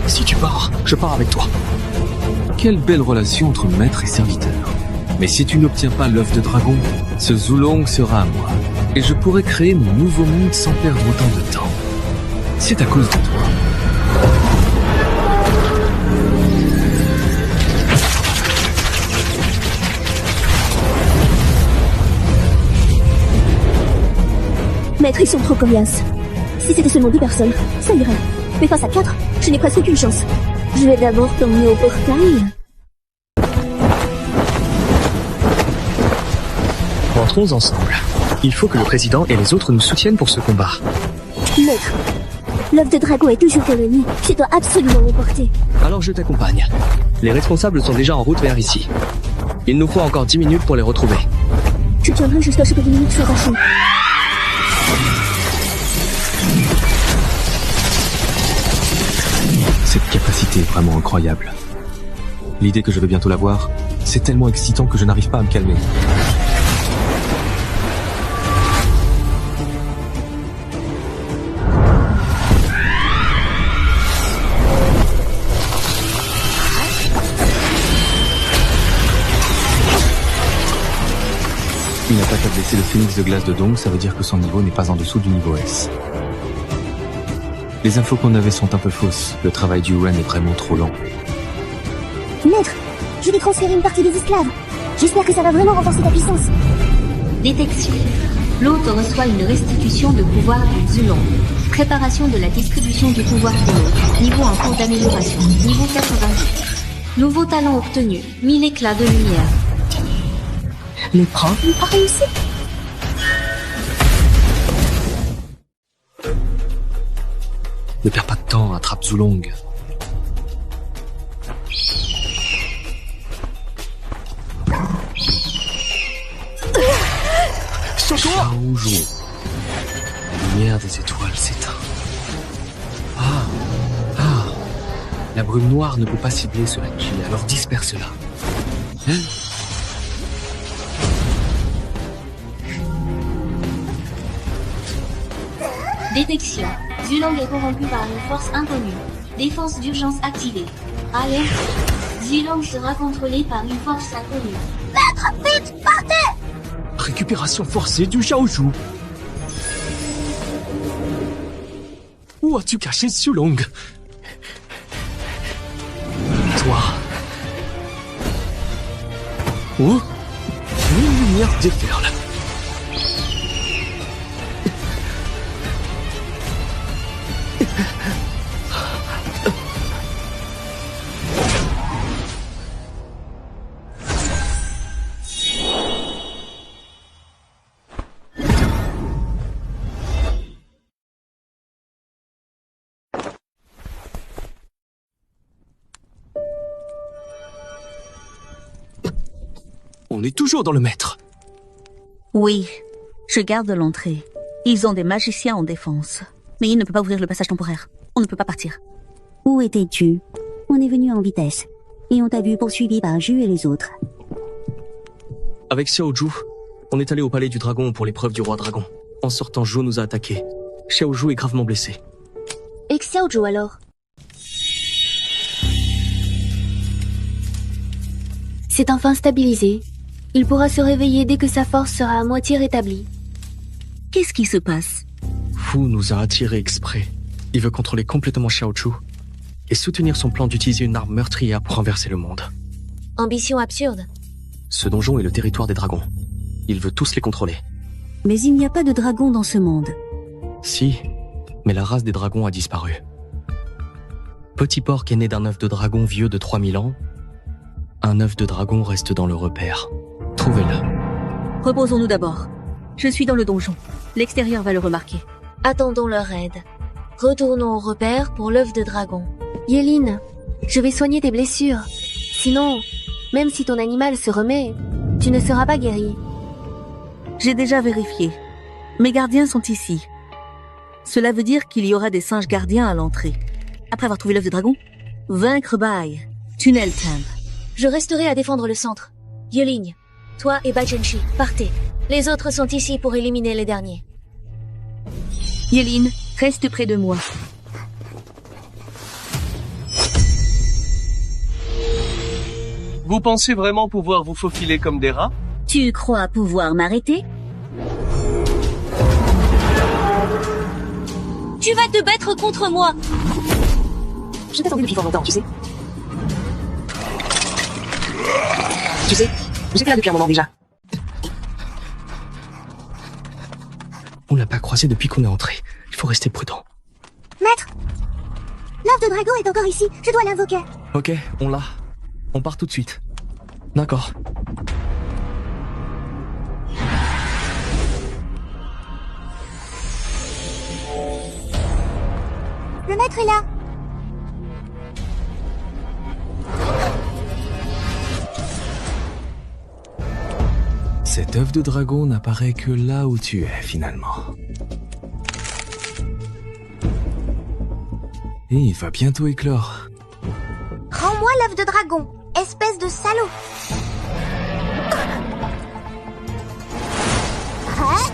Si tu pars, je pars avec toi. Quelle belle relation entre maître et serviteur. Mais si tu n'obtiens pas l'œuf de dragon, ce Zulong sera à moi. Et je pourrai créer mon nouveau monde sans perdre autant de temps. C'est à cause de toi. Maître, ils sont trop coriaces. Si c'était seulement 2 personnes, ça irait. Mais face à 4, je n'ai presque aucune chance. Je vais d'abord t'emmener au portail. Rentrons ensemble. Il faut que le président et les autres nous soutiennent pour ce combat. Maître, l'œuf de dragon est toujours colonie. Je dois absolument le porter. Alors je t'accompagne. Les responsables sont déjà en route vers ici. Il nous faut encore 10 minutes pour les retrouver. Je tiendrai jusqu'à ce que 10 minutes soient passées. Cette capacité est vraiment incroyable. L'idée que je vais bientôt la voir, c'est tellement excitant que je n'arrive pas à me calmer. Il n'a pas qu'à blesser le phénix de glace de Dong, ça veut dire que son niveau n'est pas en dessous du niveau S. Les infos qu'on avait sont un peu fausses. Le travail du Ren est vraiment trop lent. Maître, je vais transférer une partie des esclaves. J'espère que ça va vraiment renforcer ta puissance. Détection. L'hôte reçoit une restitution de pouvoir du Zulong. Préparation de la distribution du pouvoir de l'hôte. Niveau en cours d'amélioration. Niveau 90. Nouveau talent obtenu. 1000 éclats de lumière. L'épreuve n'a pas réussi. Ne perds pas de temps, attrape Zulong. Xiaozhou. La lumière des étoiles s'éteint. La brume noire ne peut pas cibler ce Haki, alors disperse-la. Hein? Détection. Zulong est corrompu par une force inconnue. Défense d'urgence activée. Alerte. Zulong sera contrôlé par une force inconnue. Maître, vite, partez! Récupération forcée du Xiaozhou. Où as-tu caché Zulong? Toi. Oh? Une lumière déferle. On est toujours dans le maître. Oui, je garde l'entrée. Ils ont des magiciens en défense. Mais il ne peut pas ouvrir le passage temporaire. On ne peut pas partir. Où étais-tu? On est venu en vitesse. Et on t'a vu poursuivi par Ju et les autres. Avec Xiaozhu, on est allé au palais du dragon pour l'épreuve du roi dragon. En sortant, Zhou nous a attaqués. Xiaozhu est gravement blessé. Et Xiaozhu alors? C'est enfin stabilisé. Il pourra se réveiller dès que sa force sera à moitié rétablie. Qu'est-ce qui se passe? Fu nous a attirés exprès. Il veut contrôler complètement Xiaozhu et soutenir son plan d'utiliser une arme meurtrière pour renverser le monde. Ambition absurde. Ce donjon est le territoire des dragons. Il veut tous les contrôler. Mais il n'y a pas de dragon dans ce monde. Si, mais la race des dragons a disparu. Petit Porc est né d'un œuf de dragon vieux de 3000 ans. Un œuf de dragon reste dans le repère. Trouvez-le. Reposons-nous d'abord. Je suis dans le donjon. L'extérieur va le remarquer. Attendons leur aide. Retournons au repère pour l'œuf de dragon. Yeline, je vais soigner tes blessures. Sinon, même si ton animal se remet, tu ne seras pas guéri. J'ai déjà vérifié. Mes gardiens sont ici. Cela veut dire qu'il y aura des singes gardiens à l'entrée. Après avoir trouvé l'œuf de dragon, vaincre Bai. Tunnel Temp. Je resterai à défendre le centre. Yeline, toi et Baijenshi, partez. Les autres sont ici pour éliminer les derniers. Yeline, reste près de moi. Vous pensez vraiment pouvoir vous faufiler comme des rats? Tu crois pouvoir m'arrêter? Tu vas te battre contre moi! Je t'ai attendu depuis fort longtemps, tu sais. Tu sais, j'étais là depuis un moment déjà. On l'a pas croisé depuis qu'on est entré. Il faut rester prudent. Maître! L'œuf de dragon est encore ici. Je dois l'invoquer. Ok, on l'a. On part tout de suite. D'accord. Le maître est là. Cet œuf de dragon n'apparaît que là où tu es, finalement. Et il va bientôt éclore. Rends-moi l'œuf de dragon, espèce de salaud. Hein?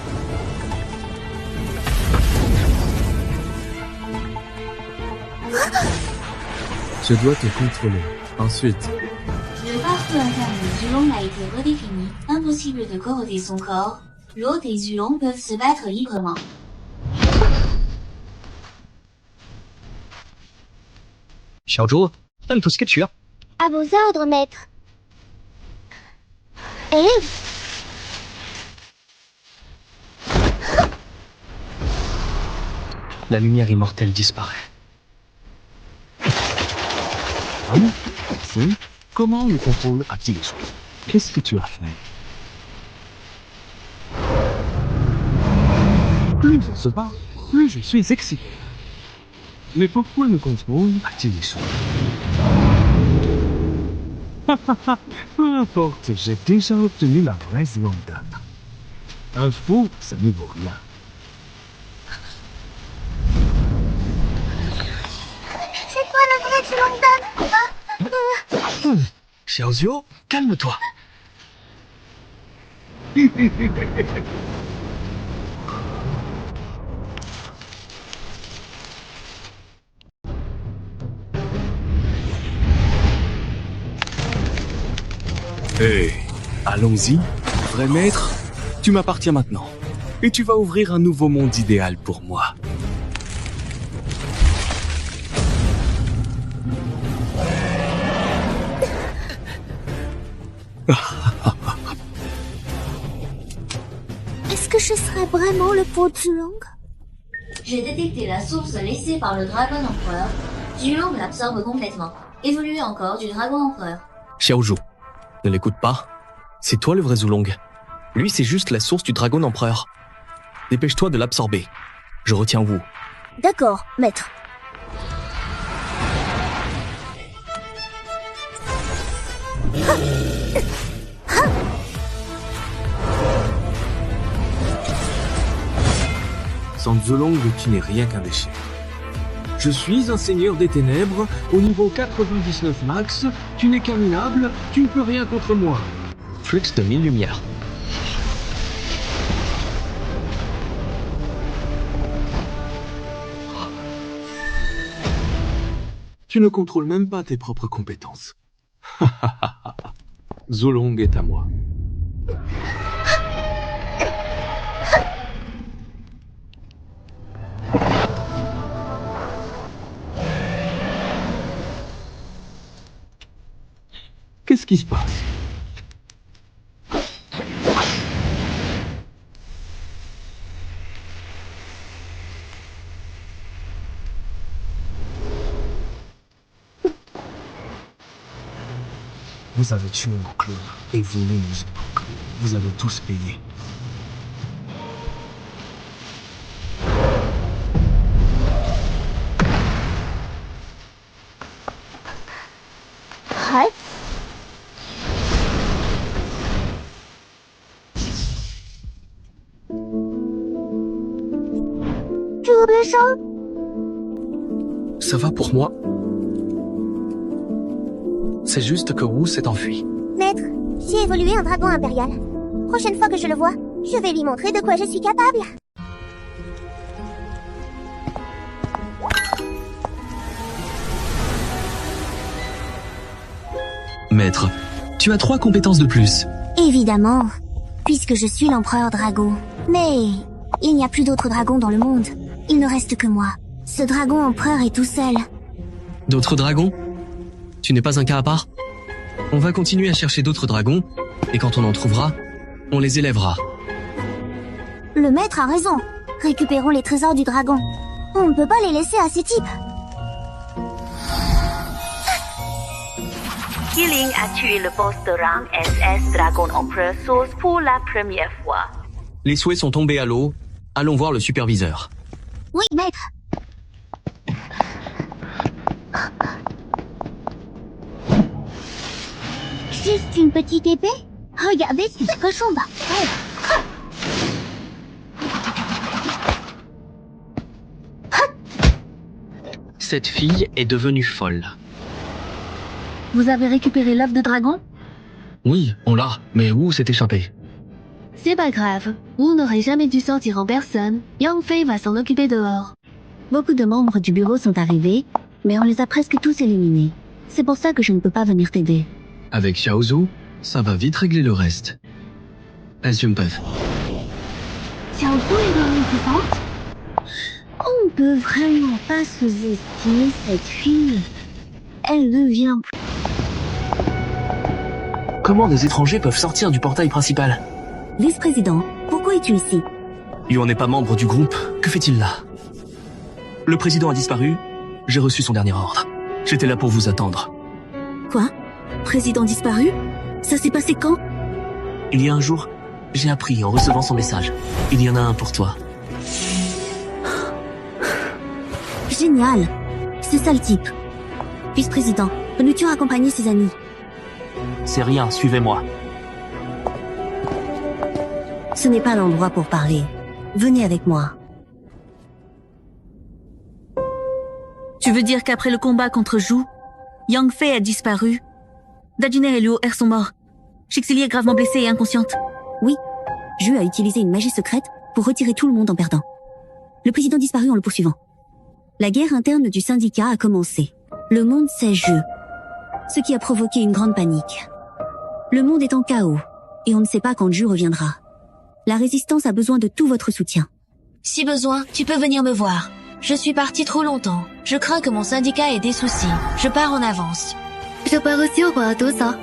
Je dois te contrôler. Ensuite, Le parcours interne de Zulong a été redéfini. Impossible de corroder son corps. L'hôte et Zulong peuvent se battre librement. Xiaozhu, 登出 sketch 啊 À vos ordres, maître. Eh? La lumière immortelle disparaît. Hein? Si? Comment le contrôle a-t-il échoué? Qu'est-ce que tu as fait? Plus je se bat, plus je suis excité. Mais pourquoi le contrôle a-t-il échoué? Peu importe, j'ai déjà obtenu la vraie Zlondan. Un fou, ça ne vaut rien. C'est quoi le vrai Zlondan? Xiaozhu, calme-toi. Hey, allons-y. Vrai maître, tu m'appartiens maintenant. Et tu vas ouvrir un nouveau monde idéal pour moi. que je serais vraiment le pot Zulong? J'ai détecté la source laissée par le dragon empereur. Zulong l'absorbe complètement. Évolue encore du dragon empereur. Xiaozhou, ne l'écoute pas. C'est toi le vrai Zulong. Lui, c'est juste la source du dragon empereur. Dépêche-toi de l'absorber. Je retiens Wu. D'accord, maître. Sans Zulong, tu n'es rien qu'un déchet. Je suis un seigneur des ténèbres, au niveau 99 max, tu n'es qu'un minable, tu ne peux rien contre moi. Flux de 1000 lumières. Tu ne contrôles même pas tes propres compétences. Zulong est à moi. Qu'est-ce qui se passe? Vous avez tué mon clone et volé nos époques. Vous avez tous payé. Ouais. Tu veux bien ça? Ça va pour moi. C'est juste que Wu s'est enfui. Maître, j'ai évolué en dragon impérial. Prochaine fois que je le vois, je vais lui montrer de quoi je suis capable. Maître, tu as 3 compétences de plus. Évidemment, puisque je suis l'empereur dragon. Mais il n'y a plus d'autres dragons dans le monde. Il ne reste que moi. Ce dragon empereur est tout seul. D'autres dragons? Tu n'es pas un cas à part? On va continuer à chercher d'autres dragons, et quand on en trouvera, on les élèvera. Le maître a raison. Récupérons les trésors du dragon. On ne peut pas les laisser à ces types. Healing a tué le boss de rang SS Dragon Empereur Source pour la première fois. Les souhaits sont tombés à l'eau. Allons voir le superviseur. Oui, maître. Juste une petite épée? Regardez ces cochons barbres. Cette fille est devenue folle. Vous avez récupéré l'œuf de dragon? Oui, on l'a, mais Wu s'est échappé. C'est pas grave. Wu n'aurait jamais dû sortir en personne. Yang Fei va s'en occuper dehors. Beaucoup de membres du bureau sont arrivés, mais on les a presque tous éliminés. C'est pour ça que je ne peux pas venir t'aider. Avec Xiaozhou, ça va vite régler le reste. As you peuvent. Xiaozhou est devenue puissante? On ne peut vraiment pas sous-estimer cette fille. Elle devient... Comment des étrangers peuvent sortir du portail principal? Vice-président, pourquoi es-tu ici? Yuan n'est pas membre du groupe, que fait-il là? Le président a disparu, j'ai reçu son dernier ordre. J'étais là pour vous attendre. Quoi? Président disparu? Ça s'est passé quand? Il y a un jour, j'ai appris en recevant son message. Il y en a un pour toi. Génial. C'est ça le type. Vice-président, peux-tu accompagner ses amis? C'est rien, suivez-moi. Ce n'est pas l'endroit pour parler. Venez avec moi. Tu veux dire qu'après le combat contre Zhu, Yang Fei a disparu, Dajiner et Luo Er sont morts, Shixili est gravement blessée et inconsciente? Oui. Zhu a utilisé une magie secrète pour retirer tout le monde en perdant. Le président disparu en le poursuivant. La guerre interne du syndicat a commencé. Le monde sait Zhu, ce qui a provoqué une grande panique. Le monde est en chaos, et on ne sait pas quand Zhu reviendra. La résistance a besoin de tout votre soutien. Si besoin, tu peux venir me voir. Je suis partie trop longtemps. Je crains que mon syndicat ait des soucis. Je pars en avance. Je pars aussi au roi, tout ça.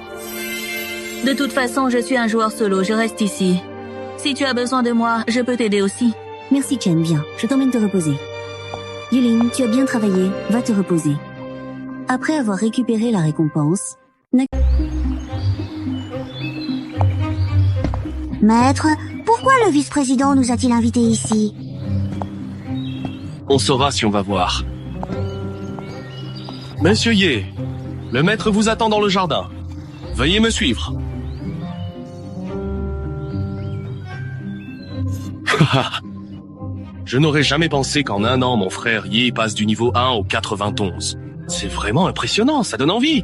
De toute façon, je suis un joueur solo, je reste ici. Si tu as besoin de moi, je peux t'aider aussi. Merci Chen, viens, je t'emmène te reposer. Yulin, tu as bien travaillé, va te reposer. Après avoir récupéré la récompense... Maître, pourquoi le vice-président nous a-t-il invités ici? On saura si on va voir. Monsieur Ye, le maître vous attend dans le jardin. Veuillez me suivre. Je n'aurais jamais pensé qu'en un an, mon frère Ye passe du niveau 1 au 91. C'est vraiment impressionnant, ça donne envie.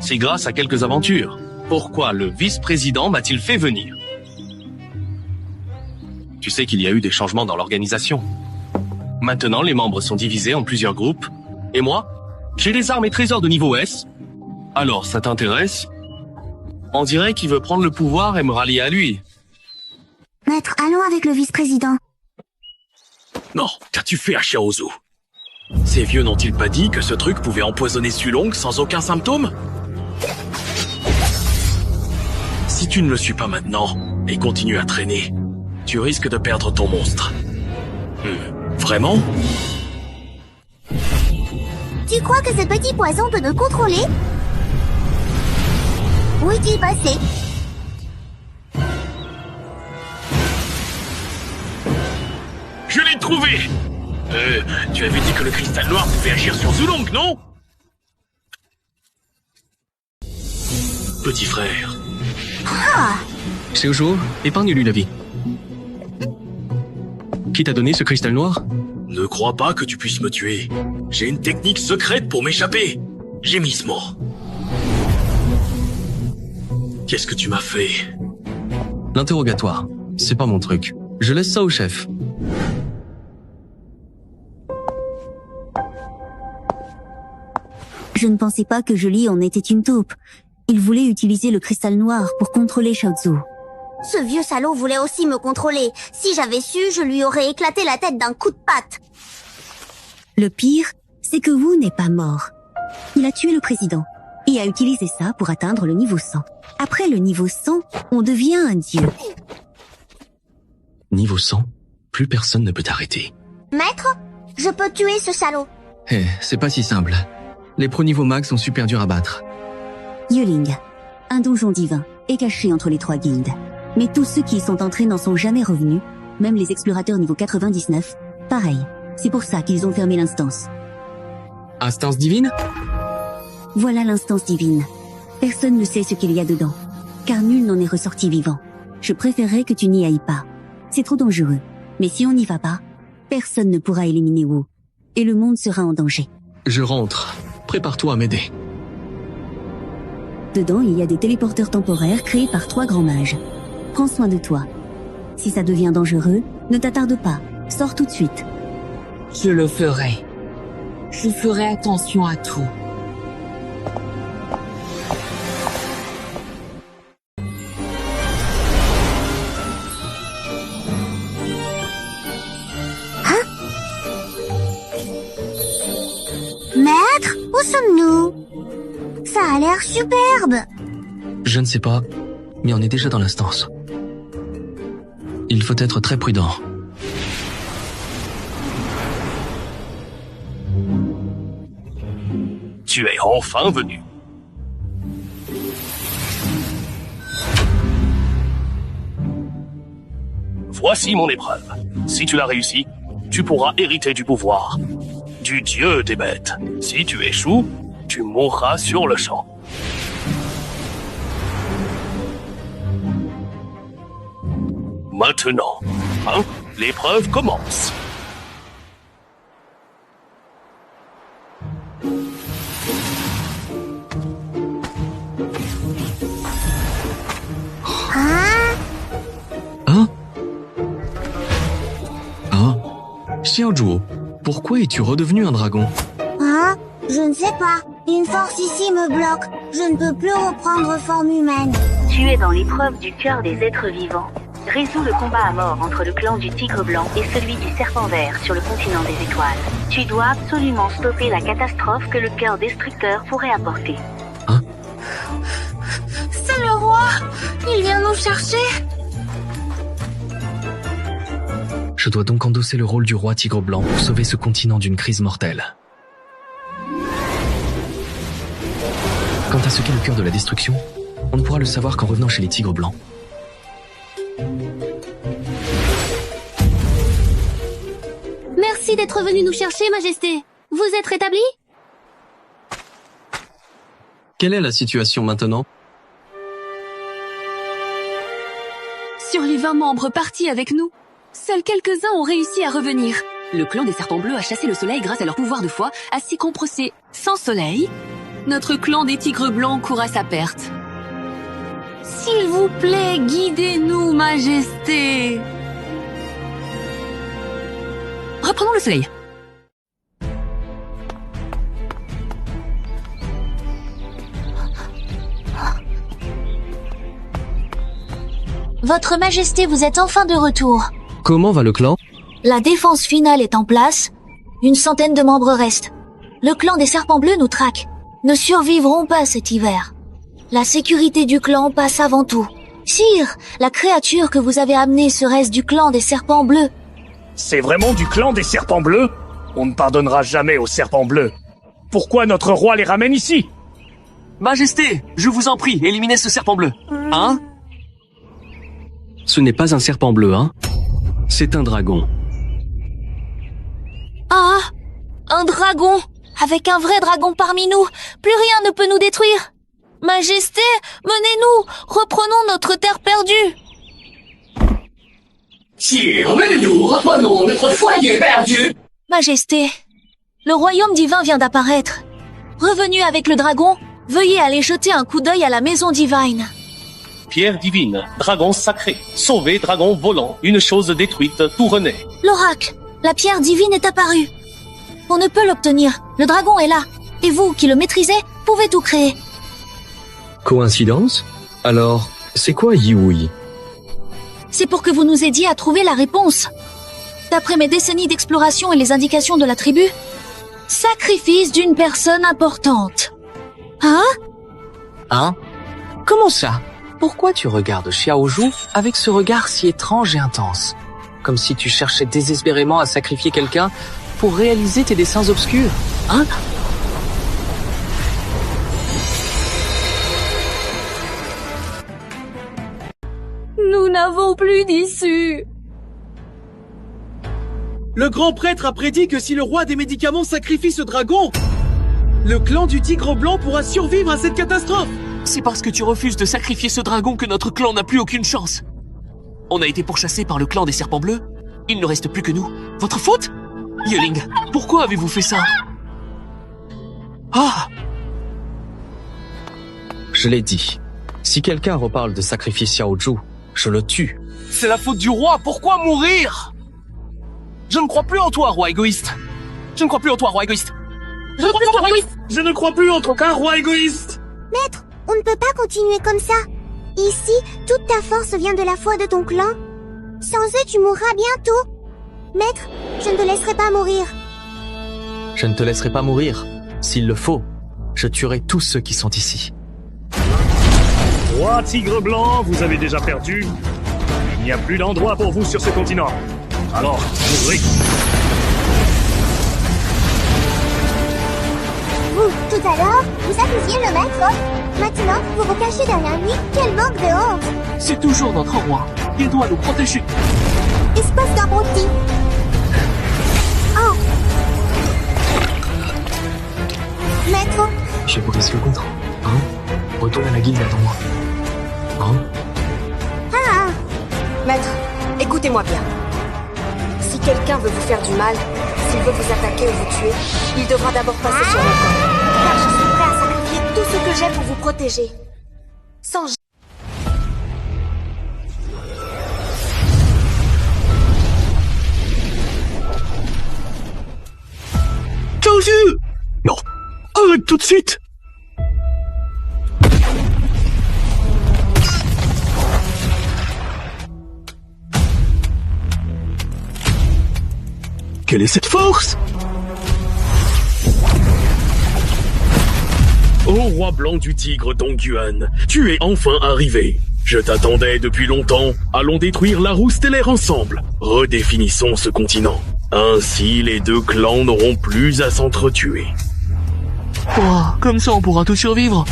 C'est grâce à quelques aventures. Pourquoi le vice-président m'a-t-il fait venir? Tu sais qu'il y a eu des changements dans l'organisation. Maintenant, les membres sont divisés en plusieurs groupes. Et moi, j'ai les armes et trésors de niveau S. Alors, ça t'intéresse? On dirait qu'il veut prendre le pouvoir et me rallier à lui. Maître, allons avec le vice-président. Non, qu'as-tu fait à Xiaozu? Ces vieux n'ont-ils pas dit que ce truc pouvait empoisonner Sulong sans aucun symptôme? Si tu ne le suis pas maintenant et continues à traîner, tu risques de perdre ton monstre. Vraiment? Tu crois que ce petit poison peut me contrôler? Où est-il passé? Je l'ai trouvé! Tu avais dit que le cristal noir pouvait agir sur Zulong, non? Petit frère. Ah! Xiaozhou, épargne-lui la vie. Qui t'a donné ce cristal noir? Ne crois pas que tu puisses me tuer. J'ai une technique secrète pour m'échapper. Gémissement. Qu'est-ce que tu m'as fait? L'interrogatoire. C'est pas mon truc. Je laisse ça au chef. Je ne pensais pas que Jolie en était une taupe. Il voulait utiliser le cristal noir pour contrôler Xiaozu. Ce vieux salaud voulait aussi me contrôler. Si j'avais su, je lui aurais éclaté la tête d'un coup de patte. Le pire, c'est que Wu n'est pas mort. Il a tué le président et a utilisé ça pour atteindre le niveau 100. Après le niveau 100, on devient un dieu. Niveau 100, plus personne ne peut t'arrêter. Maître, je peux tuer ce salaud. C'est pas si simple. Les pro-niveau max sont super durs à battre. Yuling, un donjon divin, est caché entre les 3 guildes. Mais tous ceux qui y sont entrés n'en sont jamais revenus, même les explorateurs niveau 99. Pareil, c'est pour ça qu'ils ont fermé l'instance. Instance divine? Voilà l'instance divine. Personne ne sait ce qu'il y a dedans, car nul n'en est ressorti vivant. Je préférerais que tu n'y ailles pas. C'est trop dangereux. Mais si on n'y va pas, personne ne pourra éliminer Wu. Et le monde sera en danger. Je rentre. Prépare-toi à m'aider. Dedans, il y a des téléporteurs temporaires créés par 3 grands mages. Prends soin de toi. Si ça devient dangereux, ne t'attarde pas. Sors tout de suite. Je le ferai. Je ferai attention à tout. Maître, où sommes-nous? Ça a l'air superbe. Je ne sais pas, mais on est déjà dans l'instance. Il faut être très prudent. Tu es enfin venu. Voici mon épreuve. Si tu l'as réussi, tu pourras hériter du pouvoir du dieu des bêtes. Si tu échoues, tu mourras sur le champ. Maintenant, l'épreuve commence. Xiaozhu, pourquoi es-tu redevenu un dragon? Je ne sais pas. Une force ici me bloque. Je ne peux plus reprendre forme humaine. Tu es dans l'épreuve du cœur des êtres vivants. Résous le combat à mort entre le clan du Tigre Blanc et celui du Serpent Vert sur le continent des étoiles. Tu dois absolument stopper la catastrophe que le cœur destructeur pourrait apporter. C'est le roi! Il vient nous chercher! Je dois donc endosser le rôle du roi tigre blanc pour sauver ce continent d'une crise mortelle. Quant à ce qu'est le cœur de la destruction, on ne pourra le savoir qu'en revenant chez les tigres blancs. Merci d'être venu nous chercher, Majesté. Vous êtes rétabli? Quelle est la situation maintenant? Sur les 20 membres partis avec nous, seuls quelques-uns ont réussi à revenir. Le clan des serpents bleus a chassé le soleil grâce à leur pouvoir de foi, ainsi qu'on procès sans soleil. Notre clan des tigres blancs court à sa perte. S'il vous plaît, guidez-nous, Majesté. Reprenons le soleil. Votre Majesté, vous êtes enfin de retour. Comment va le clan? La défense finale est en place. Une centaine de membres restent. Le clan des serpents bleus nous traque. Ne survivrons pas cet hiver. La sécurité du clan passe avant tout. Sire, la créature que vous avez amenée serait-ce du clan des serpents bleus? C'est vraiment du clan des serpents bleus? On ne pardonnera jamais aux serpents bleus. Pourquoi notre roi les ramène ici? Majesté, je vous en prie, éliminez ce serpent bleu. Hein? Ce n'est pas un serpent bleu, hein? C'est un dragon. Ah! Un dragon! Avec un vrai dragon parmi nous, plus rien ne peut nous détruire! Majesté, menez-nous! Reprenons notre terre perdue! Sire, menez-nous! Reprenons notre foyer perdu! Majesté, le royaume divin vient d'apparaître. Revenu avec le dragon, veuillez aller jeter un coup d'œil à la maison divine. Pierre divine, dragon sacré, sauvé dragon volant, une chose détruite, tout renaît. L'oracle, la pierre divine est apparue. On ne peut l'obtenir, le dragon est là. Et vous, qui le maîtrisez, pouvez tout créer. Coïncidence? Alors, c'est quoi Yiwui? C'est pour que vous nous aidiez à trouver la réponse. D'après mes décennies d'exploration et les indications de la tribu, sacrifice d'une personne importante. Hein? Hein? Comment ça? Pourquoi tu regardes Xiaozhou avec ce regard si étrange et intense? Comme si tu cherchais désespérément à sacrifier quelqu'un pour réaliser tes desseins obscurs, hein? Nous n'avons plus d'issue. Le grand prêtre a prédit que si le roi des médicaments sacrifie ce dragon, le clan du tigre blanc pourra survivre à cette catastrophe. C'est parce que tu refuses de sacrifier ce dragon que notre clan n'a plus aucune chance. On a été pourchassés par le clan des serpents bleus. Il ne reste plus que nous. Votre faute? Yeling, pourquoi avez-vous fait ça? Ah! Je l'ai dit. Si quelqu'un reparle de sacrifier Xiaozhou, je le tue. C'est la faute du roi, pourquoi mourir? Je ne crois plus en toi, roi égoïste. Je ne crois plus en toi, roi égoïste. Je ne crois plus en aucun roi égoïste. Maître, on ne peut pas continuer comme ça. Ici, toute ta force vient de la foi de ton clan. Sans eux, tu mourras bientôt. Maître, je ne te laisserai pas mourir. Je ne te laisserai pas mourir. S'il le faut, je tuerai tous ceux qui sont ici. Roi Tigre Blanc, vous avez déjà perdu. Il n'y a plus d'endroit pour vous sur ce continent. Alors, mourrez. Vous, tout à l'heure, vous accusiez le maître. Maintenant, vous vous cachez derrière lui. Quel manque de honte! C'est toujours notre roi. Il doit nous protéger. Espèce d'abruti. Oh! Maître! J'ai brisé le contrat. Hein? Retourne à la guilde, attends-moi. Hein? Ah! Maître, écoutez-moi bien. Si quelqu'un veut vous faire du mal, s'il veut vous attaquer ou vous tuer, il devra d'abord passer sur mon corps. Car je suis prêt à sacrifier tout ce que j'ai pour vous protéger. Sans... Xiaozhou! Non! Arrête tout de suite! Quelle est cette force? Ô roi blanc du tigre Dongyuan, tu es enfin arrivé. Je t'attendais depuis longtemps. Allons détruire la roue stellaire ensemble. Redéfinissons ce continent. Ainsi, les deux clans n'auront plus à s'entretuer. Oh, comme ça on pourra tout survivre.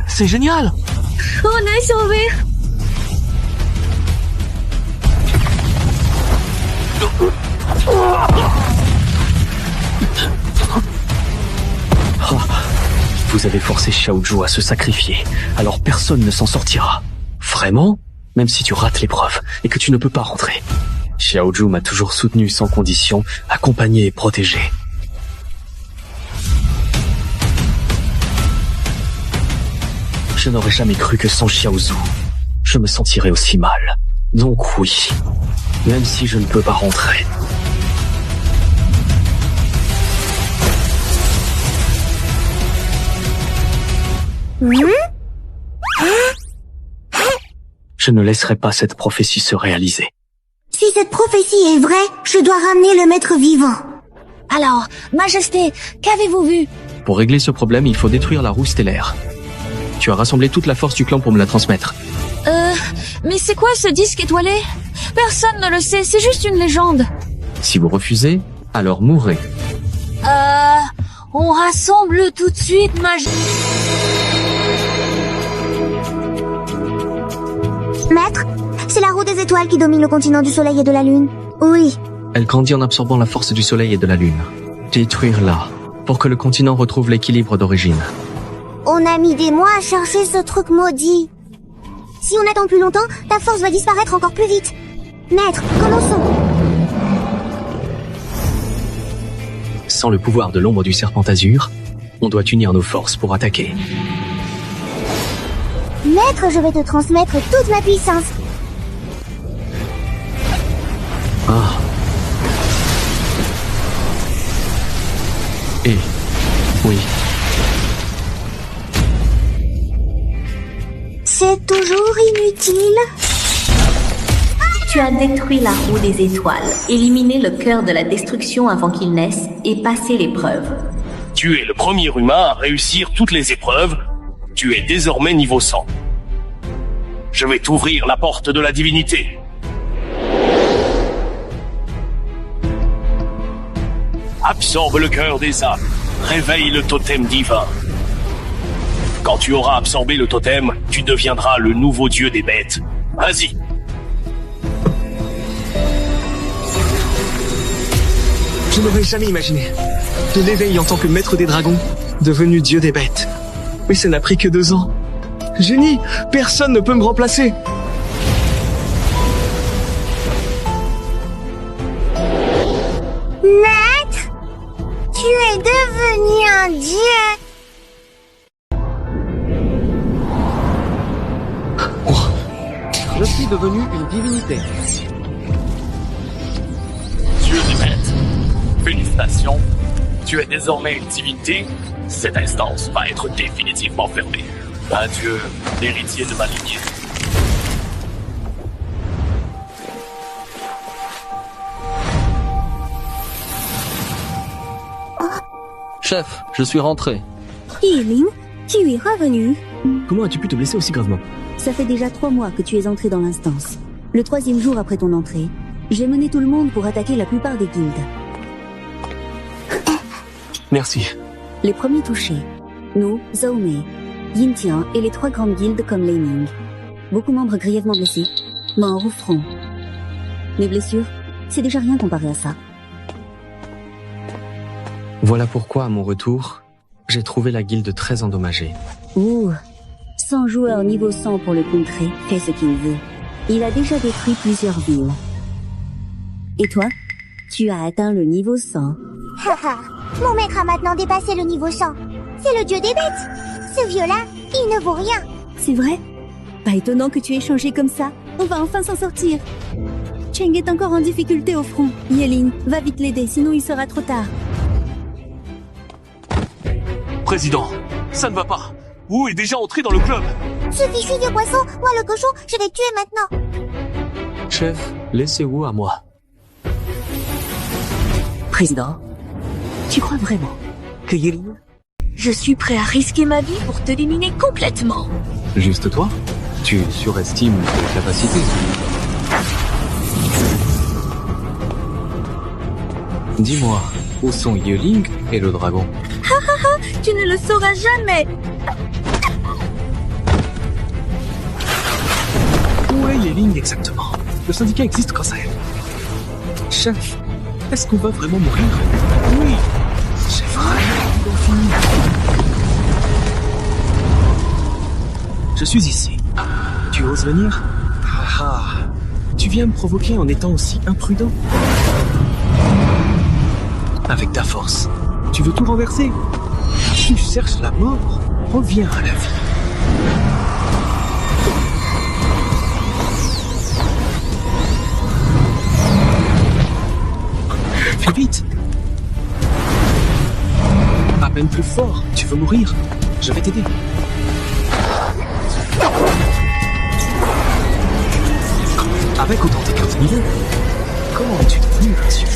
C'est génial. On est sauvés. Oh, vous avez forcé Xiaozhou à se sacrifier, alors personne ne s'en sortira. Vraiment? Même si tu rates l'épreuve et que tu ne peux pas rentrer. Xiaozhou m'a toujours soutenu sans condition, accompagné et protégé. Je n'aurais jamais cru que sans Xiaozhou, je me sentirais aussi mal. Donc oui, même si je ne peux pas rentrer. Je ne laisserai pas cette prophétie se réaliser. Si cette prophétie est vraie, je dois ramener le maître vivant. Alors, Majesté, qu'avez-vous vu? Pour régler ce problème, il faut détruire la roue stellaire. Tu as rassemblé toute la force du clan pour me la transmettre. Mais c'est quoi ce disque étoilé? Personne ne le sait, c'est juste une légende. Si vous refusez, alors mourrez. On rassemble tout de suite, Maître, c'est la roue des étoiles qui domine le continent du soleil et de la lune. Oui. Elle grandit en absorbant la force du soleil et de la lune. Détruire-la, pour que le continent retrouve l'équilibre d'origine. On a mis des mois à chercher ce truc maudit. Si on attend plus longtemps, ta force va disparaître encore plus vite. Maître, commençons. Sans le pouvoir de l'ombre du serpent azur, on doit unir nos forces pour attaquer. Maître, je vais te transmettre toute ma puissance. Ah. Et... oui. C'est toujours inutile. Tu as détruit la roue des étoiles, éliminé le cœur de la destruction avant qu'il naisse et passé l'épreuve. Tu es le premier humain à réussir toutes les épreuves. Tu es désormais niveau 100. Je vais t'ouvrir la porte de la divinité. Absorbe le cœur des âmes. Réveille le totem divin. Quand tu auras absorbé le totem, tu deviendras le nouveau dieu des bêtes. Vas-y. Je n'aurais jamais imaginé de l'éveil en tant que maître des dragons, devenu dieu des bêtes. Mais ça n'a pris que 2 ans. Génie, personne ne peut me remplacer. Maître, tu es devenu un dieu. Je suis devenu une divinité. Dieu des bêtes. Félicitations. Tu es désormais une divinité. Cette instance va être définitivement fermée. Adieu, l'héritier de ma lignée. Chef, je suis rentré. Yiling, tu es revenu. Comment as-tu pu te blesser aussi gravement? Ça fait déjà 3 mois que tu es entré dans l'instance. Le 3e jour après ton entrée, j'ai mené tout le monde pour attaquer la plupart des guildes. Merci. Les premiers touchés, nous, Zhao-Mei, Yin-Tian et les 3 grandes guildes comme Leining. Beaucoup membres grièvement blessés, morts au front. Mes blessures, c'est déjà rien comparé à ça. Voilà pourquoi, à mon retour, j'ai trouvé la guilde très endommagée. Ouh, 100 joueurs niveau 100 pour le contrer, fait ce qu'il veut. Il a déjà détruit plusieurs villes. Et toi, tu as atteint le niveau 100. Haha, mon maître a maintenant dépassé le niveau 100. C'est le dieu des bêtes. Ce vieux-là, il ne vaut rien. C'est vrai? Pas étonnant que tu aies changé comme ça. On va enfin s'en sortir. Cheng est encore en difficulté au front. Yelin, va vite l'aider, sinon il sera trop tard. Président, ça ne va pas. Wu est déjà entré dans le club. Ce fichu vieux poisson, moi le cochon, je vais tuer maintenant. Chef, laissez Wu à moi. Président, tu crois vraiment que Yelin... Je suis prêt à risquer ma vie pour t'éliminer complètement. Juste toi? Tu surestimes tes capacités. Dis-moi, où sont Yeling et le dragon? Ha ha ha, tu ne le sauras jamais. Où est Yeling exactement? Le syndicat existe grâce à elle. Chef, est-ce qu'on va vraiment mourir? Oui, c'est vraiment fini. Je suis ici. Tu oses venir? Ah ah. Tu viens me provoquer en étant aussi imprudent? Avec ta force, tu veux tout renverser? Tu cherches la mort? Reviens à la vie. Fais vite! À peine plus fort, tu veux mourir? Je vais t'aider. Avec autant d'écart de niveau, comment es-tu devenu monsieur?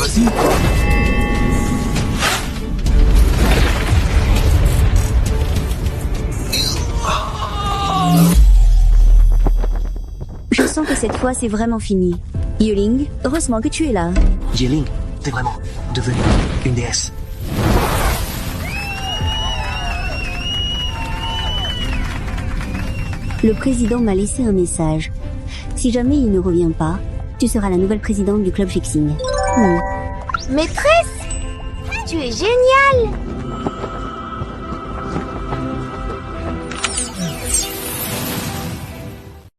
Vas-y. Je sens que cette fois c'est vraiment fini. Yeling, heureusement que tu es là. Yeling, t'es vraiment devenue une déesse. Le président m'a laissé un message. Si jamais il ne revient pas, tu seras la nouvelle présidente du club fixing. Maîtresse, tu es géniale.